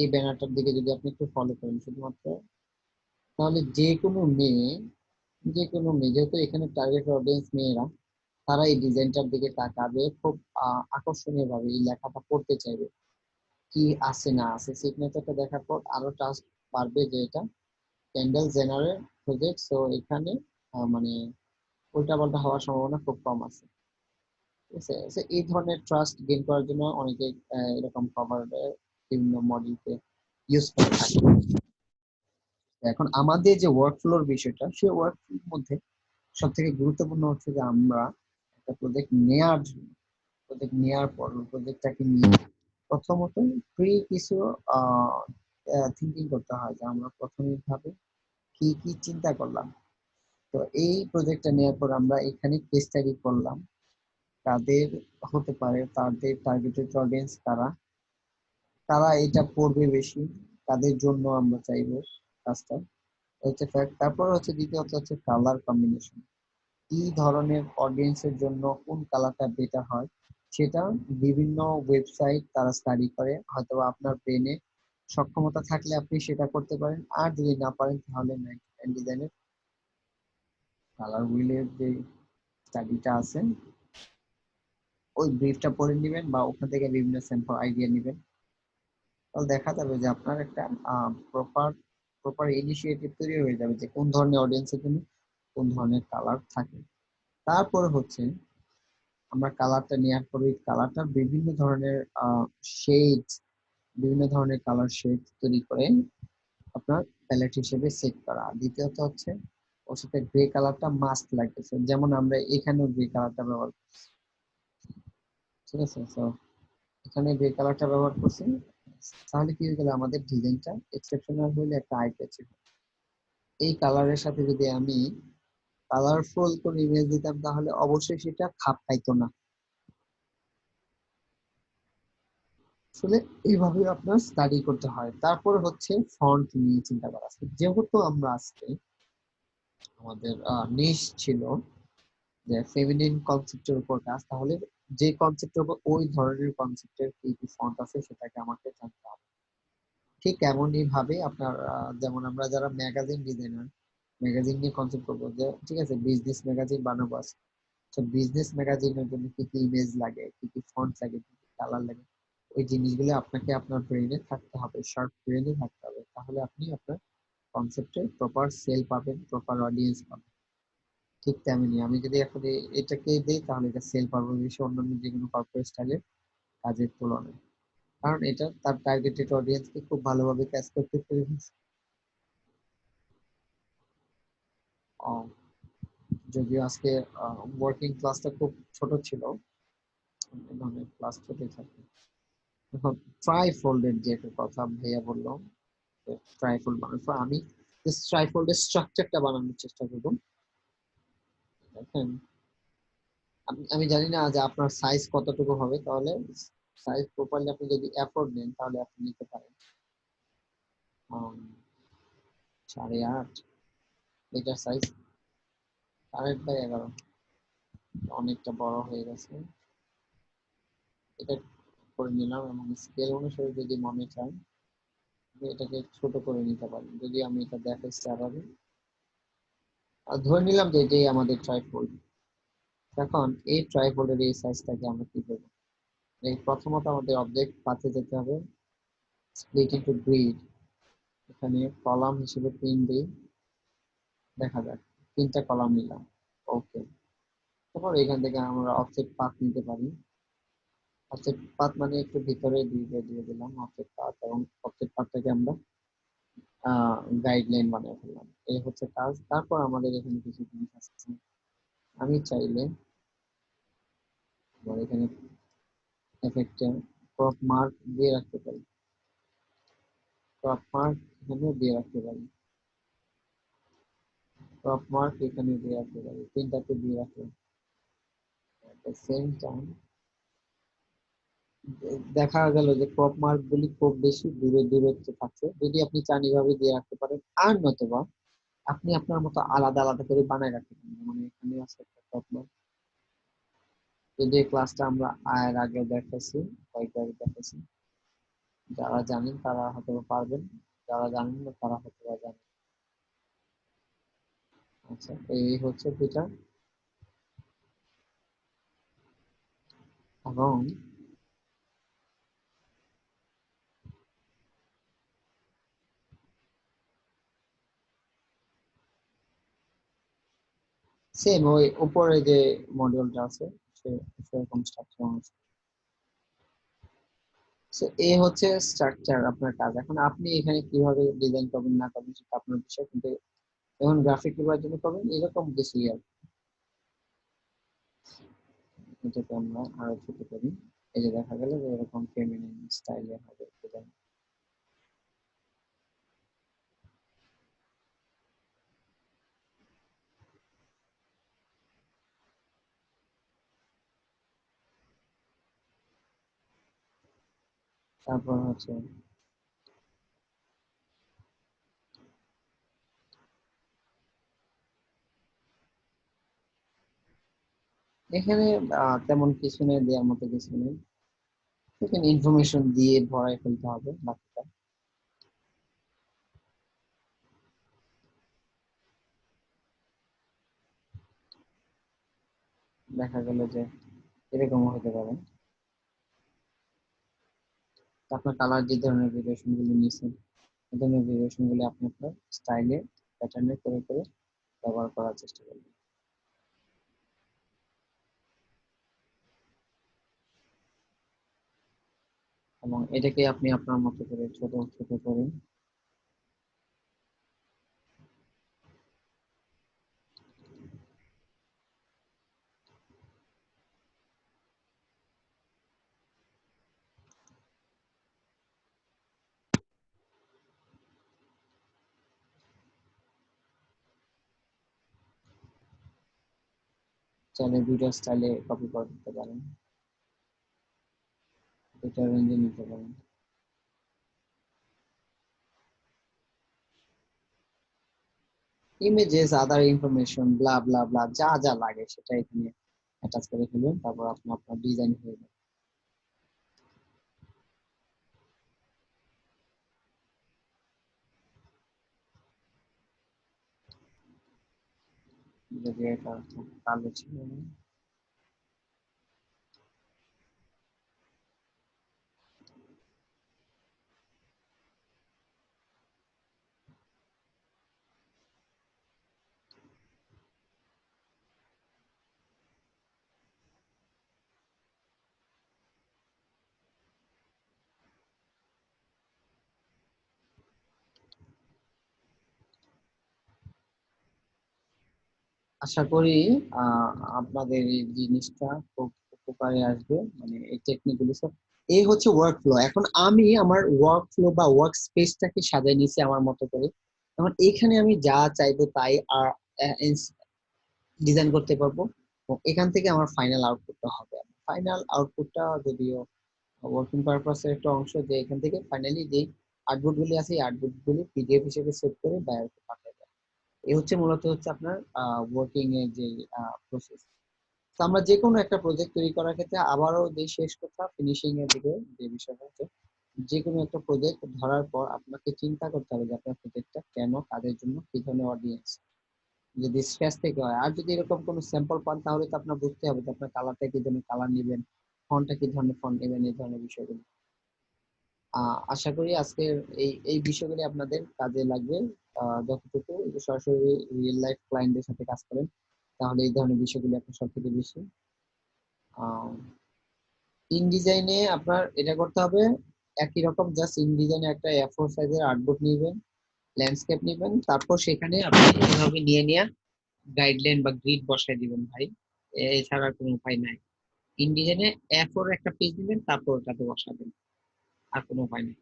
এই ব্যানারটার দিকে যদি আপনি একটু ফলো করেন শুধুমাত্র, তাহলে যে কোনো মেয়ে যেহেতু এখানে টার্গেট অডিয়েন্স মেয়েরা, তারা এই ডিজাইনটার দিকে তাকাবে খুব আকর্ষণীয় ভাবে, এই লেখাটা পড়তে চাইবে। কি আছে না আছে সিগনেচারটা দেখার পর আরো ট্রাস্ট পারবে যে এটা ক্যান্ডেল জেনারেট প্রজেক্ট, সো এখানে মানে উল্টাপাল্টা হওয়ার সম্ভাবনা খুব কম আছে। ঠিক আছে, So, এই ধরনের ট্রাস্ট গেইন করার জন্য অনেকে এরকম কভার বিভিন্ন মডেলকে ইউজ করে থাকে। এখন আমাদের যে ওয়ার্কফ্লোর বিষয়টা, সেই ওয়ার্কফ্লোর মধ্যে সব থেকে গুরুত্বপূর্ণ হচ্ছে যে আমরা একটা প্রজেক্ট নেওয়ার পর প্রজেক্টটাকে নিয়ে প্রথমত কিছু থিঙ্কিং করতে হয় যে আমরা প্রাথমিকভাবে কি কি চিন্তা করলাম। তো এই প্রজেক্টটা নেওয়ার পর আমরা এখানে কেস স্টাডি করলাম, তাদের হতে পারে তাদের টার্গেটেড অডিয়েন্স কারা, তারা এটা পড়বে বেশি, তাদের জন্য আমরা চাইবো কাজটা, হচ্ছে ফ্যাক্ট। তারপর হচ্ছে দ্বিতীয়ত হচ্ছে কালার কম্বিনেশন, কি ধরনের অডিয়েন্সের জন্য কোন কালারটা বেটার হয়, সেটা বিভিন্ন ওয়েবসাইট তারা স্টাডি করে। হয়তো আপনার ব্রেনে সক্ষমতা থাকলে আপনি সেটা করতে পারেন, আর যদি না পারেন তাহলে নাইট এন্ড ডিজাইনের কালার হুইলের যে স্টাডিটা আছে ওই ব্রিফটা পড়ে নেবেন বা ওখান থেকে বিভিন্ন স্যাম্পল আইডিয়া নেবেন। তাহলে দেখা যাবে যে আপনার একটা প্রপার প্রপার ইনিশিয়েটিভ তৈরি হয়ে যাবে যে কোন ধরনের অডিয়েন্সের জন্য কোন ধরনের কালার থাকে। তারপরে হচ্ছে আমরা কালারটা নেওয়ার পরে কালারটা বিভিন্ন ধরনের কালার শেড তৈরি করে আপনার প্যালেট হিসেবে সেট করা। দ্বিতীয়ত হচ্ছে ওর সাথে গ্রে কালারটা মাস্ট লাগতেছে, যেমন আমরা এখানেও গ্রে কালারটা ব্যবহার করছি। ঠিক আছে, তো এখানে গ্রে কালারটা ব্যবহার করছি, তাহলে কি হয়ে গেল আমাদের ডিজাইনটা এক্সেপশনাল হলে একটা আই প্যাচে। এই কালারের সাথে যদি আমি কালারফুল কোন ইমেজ দিতাম তাহলে অবশ্যই সেটা খাপ খাইতো না। আসলে এইভাবে আপনার স্টাডি করতে হয়। তারপর হচ্ছে ফন্ট নিয়ে চিন্তা করা। যেহেতু আমরা আজকে আমাদের নিশ ছিল যে ফেমিনিন কনসেপ্টের উপর কাজ, তাহলে যে কনসেপ্টের উপর ওই ধরনের কনসেপ্টের কি কি ফন্ট আছে সেটাকে আমাকে জানতে হবে। ঠিক এমনই ভাবে আপনার যেমন আমরা যারা ম্যাগাজিন ডিজাইনার, ম্যাগাজিন নিয়ে কনসেপ্ট করবো যে ঠিক আছে বিজনেস ম্যাগাজিন বানাবো আছে, তো বিজনেস ম্যাগাজিনের জন্য কি কি ইমেজ লাগে, কি কি ফন্ট লাগে, কি কি কালার লাগে, ওই জিনিসগুলো আপনাকে আপনার ব্রেনে থাকতে হবে, শর্ট ব্রেনে থাকতে হবে, তাহলে আপনি আপনার কনসেপ্টে প্রপার সেল পাবেন, প্রপার অডিয়েন্স পাবেন। ঠিক তেমনি আমি যদি এখন এটাকে দিই তাহলে এটা সেল পাবো বেশি অন্যান্য যে কোনো কর্পোরেট স্টাইলের কাজের তুলনায়, কারণ এটা তার টার্গেটেড অডিয়েন্সকে খুব ভালোভাবে ক্যাচ করতে পেরেছে। যদিও আজকে ওয়ার্কিং ক্লাসটা খুব ছোট ছিল, মানে ক্লাস ছোটই থাকে। এখন ট্রাইফোল্ডের যে একটা কথা ভাইয়া বললো, ট্রাইফোল্ড বানাবো আমি, ট্রাইফোল্ডের স্ট্রাকচারটা বানানোর চেষ্টা করব। দেখেন, আমি আমি জানি না যে আপনার সাইজ কতটুকু হবে, তাহলে সাইজ প্রপারলি আপনি যদি এফোর্ড নেন তাহলে আপনি নিতে পারেন 8.5 লিটার সাইজ, 8/11, অনেকটা বড় হয়ে গেছে। এটা করে নিলাম এবং স্কেল অনুসারে যদি মনে চান আমি এটাকে ছোট করে নিতে পারি, যদি আমি এটা দেখাচ্ছি আবার। আর ধরে নিলাম যে এটাই আমাদের ট্রাইপড। এখন এই ট্রাইপডের এই সাইজটাকে আমরা কি করব, এই প্রথমত আমাদের অবজেক্ট পাথে যেতে হবে, স্প্লিট ইনটু গ্রিড, এখানে কলাম হিসেবে 3 দিই, দেখা যাক 3টা কলাম নিলাম। ওকে, তারপর এখান থেকে আমরা অবজেক্ট পাথ নিতে পারি। অবজেক্ট পাথ মানে একটু ভিতরে দিয়ে দিলাম অবজেক্ট পাথ, এবং অবজেক্ট পাথটাকে আমরা গাইডলাইন বানিয়ে ফেললাম। এই হচ্ছে কাজ। তারপর আমাদের এখানে কিছু জিনিস আছে, আমি চাইলে আমার এখানে এফেক্টে ক্রপ মার্ক দিয়ে রাখতে পারি, ক্রপ মার্ক এখানে দিয়ে রাখতে পারি, ক্রপ মার্ক এখানে দিয়ে রাখতে পারি, 3টাতে দিয়ে রাখলাম। এট দ্য সেম টাইম দেখা গেল যে ক্রপ মার্ক গুলি খুব বেশি দূরত্বে থাকছে, যদি আপনি চান এভাবে দিয়ে রাখতে পারেন, আর নতুবা আপনি আপনার মতো আলাদা আলাদা করে বানায় রাখতে পারেন। মানে এখানে আছে একটা ক্রপ মার্ক, যদি এই ক্লাসটা আমরা এর আগে দেখাইছি, কয়েকবার দেখাইছি, যারা জানেন তারা হয়তো পারবেন, যারা জানেন না তারা হয়তো জানেন। আচ্ছা, এই হচ্ছে দুটা, এবং সেম ওই উপরে যে মডিউলটা আছে সেরকম স্ট্রাকচার অনুসারে। সো এই হচ্ছে স্ট্রাকচার আপনার কাজ। এখন আপনি এখানে কিভাবে ডিজাইন করবেন না করবেন সেটা আপনার বিষয়, কিন্তু যখন গ্রাফিক ডিজাইনের জন্য করবেন এরকম কিছুই আর কি। এটাকে আমরা আরো ছোট করি। এই যে দেখা গেল যে এরকম ফেমিনিন স্টাইলে হবে ডিজাইন। তারপর হচ্ছে এখানে তেমন কিছু নেই, দেওয়ার মতো কিছু নেই। এখানে ইনফরমেশন দিয়ে ভরাই ফেলতে হবে বাকিটা। দেখা গেল যে এরকম হতে পারে। তো আপনার কালার যে ধরনের ভেরিয়েশন গুলো নিয়েছেন এই ধরনের ভেরিয়েশন গুলো আপনি আপনার স্টাইলে প্যাটার্নে করে করে ব্যবহার করার চেষ্টা করবেন। এবং এটাকে আপনি আপনার মতো করে ছোট ছোট করে চাইলে দুইটা স্টাইলে কপি করে দিতে পারেন, দুইটা রেঞ্জে নিতে পারেন। ইমেজেস, আদার ইনফরমেশন, ব্লা ব্লা ব্লা, যা যা লাগে সেটা এখানে অ্যাটাচ করে ফেলবেন, তারপর আপনি আপনার ডিজাইন হয়ে যাবে। যদি এটা খুব কালো ছিল না। আশা করি আহ আপনাদের এই জিনিসটা খুব উপকারে আসবে, মানে এই টেকনিক গুলো সব। এই হচ্ছে ওয়ার্ক ফ্লো। এখন আমি আমার ওয়ার্ক ফ্লো বা ওয়ার্ক স্পেসটাকে সাজিয়ে নিয়েছি আমার মতো করে। এখন এখানে আমি যা চাইবো তাই আর ডিজাইন করতে পারবো, এবং এখান থেকে আমার ফাইনাল আউটপুটটা হবে। ফাইনাল আউটপুটটা যদিও ওয়ার্কিং পারপাসের একটা অংশ, যে এখান থেকে ফাইনালি যে আর্টবোর্ড গুলি আছে এই আর্টবোর্ড গুলি পিডিএফ হিসেবে সেভ করে বায়ারকে পাঠাবে। এই হচ্ছে মূলত হচ্ছে আপনার ওয়ার্কিং এর যে প্রসেস। তো আমরা যে কোনো একটা প্রজেক্ট তৈরি করার ক্ষেত্রে আবারও যে শেষ কথা ফিনিশিং এর দিকে যে বিষয়টা হচ্ছে, যে কোনো একটা প্রজেক্ট ধরার পর আপনাকে চিন্তা করতে হবে যে আপনার প্রজেক্টটা কেন, কাদের জন্য, কি ধরনের অডিয়েন্স, যদি স্ক্র্যাচ থেকে হয়। আর যদি এরকম কোনো স্যাম্পল পান তাহলে তো আপনার বুঝতে হবে যে আপনার কালারটা কি ধরনের কালার নেবেন, ফন্টটা কি ধরনের ফন্ট নেবেন, এই ধরনের বিষয়গুলো। আশা করি আজকের এই এই বিষয়গুলি আপনাদের কাজে লাগবে। যতটুকু সরাসরি রিয়েল লাইফ ক্লায়েন্টদের সাথে কাজ করেন তাহলে এই ধরনের বিষয়গুলি আপনার সব থেকে বেশি। ইন ডিজাইনে আপনার এটা করতে হবে একই রকম, জাস্ট ইন ডিজাইনে একটা A4 সাইজের আর্টবোর্ড নেবেন, ল্যান্ডস্কেপ নেবেন, তারপর সেখানে আপনি এভাবে নিয়ে নিয়ে গাইডলাইন বা গ্রিড বসায় দিবেন ভাই। এছাড়া আর কোনো উপায় নাই। ইন ডিজাইনে A4 একটা পেজ দিবেন, তারপর ওটাতে বসাবেন, আর কোনো উপায় নেই।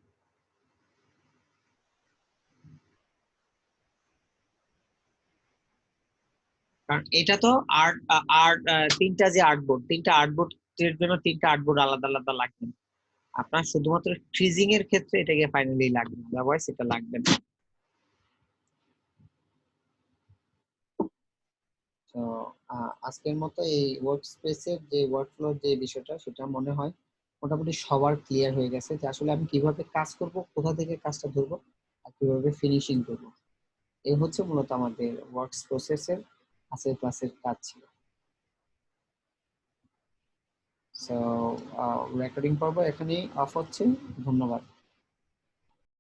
কারণ এটা তো আর্ট আর্ট তিনটা যে আর্টবোর্ড, তিনটা আর্টবোর্ড এর জন্য তিনটা আর্টবোর্ড আলাদা আলাদা লাগবে না। আপনার শুধুমাত্র ফ্রিজিং এর ক্ষেত্রে এটাকে ফাইনালি লাগবে, আদারওয়াইজ এটা লাগবে না। তো আজকের মতো এই ওয়ার্ক স্পেসের যে ওয়ার্কফ্লোর যে বিষয়টা সেটা মনে হয় মোটামুটি সবার ক্লিয়ার হয়ে গেছে, যে আসলে আমি কিভাবে কাজ করব, কোথা থেকে কাজটা ধরবো, আর কিভাবে ফিনিশিং করব। এই হচ্ছে মূলত আমাদের ওয়ার্কস প্রসেসের আজকের ক্লাসের কাজ ছিল। সো রেকর্ডিং পর্ব এখানেই অফ হচ্ছে। ধন্যবাদ।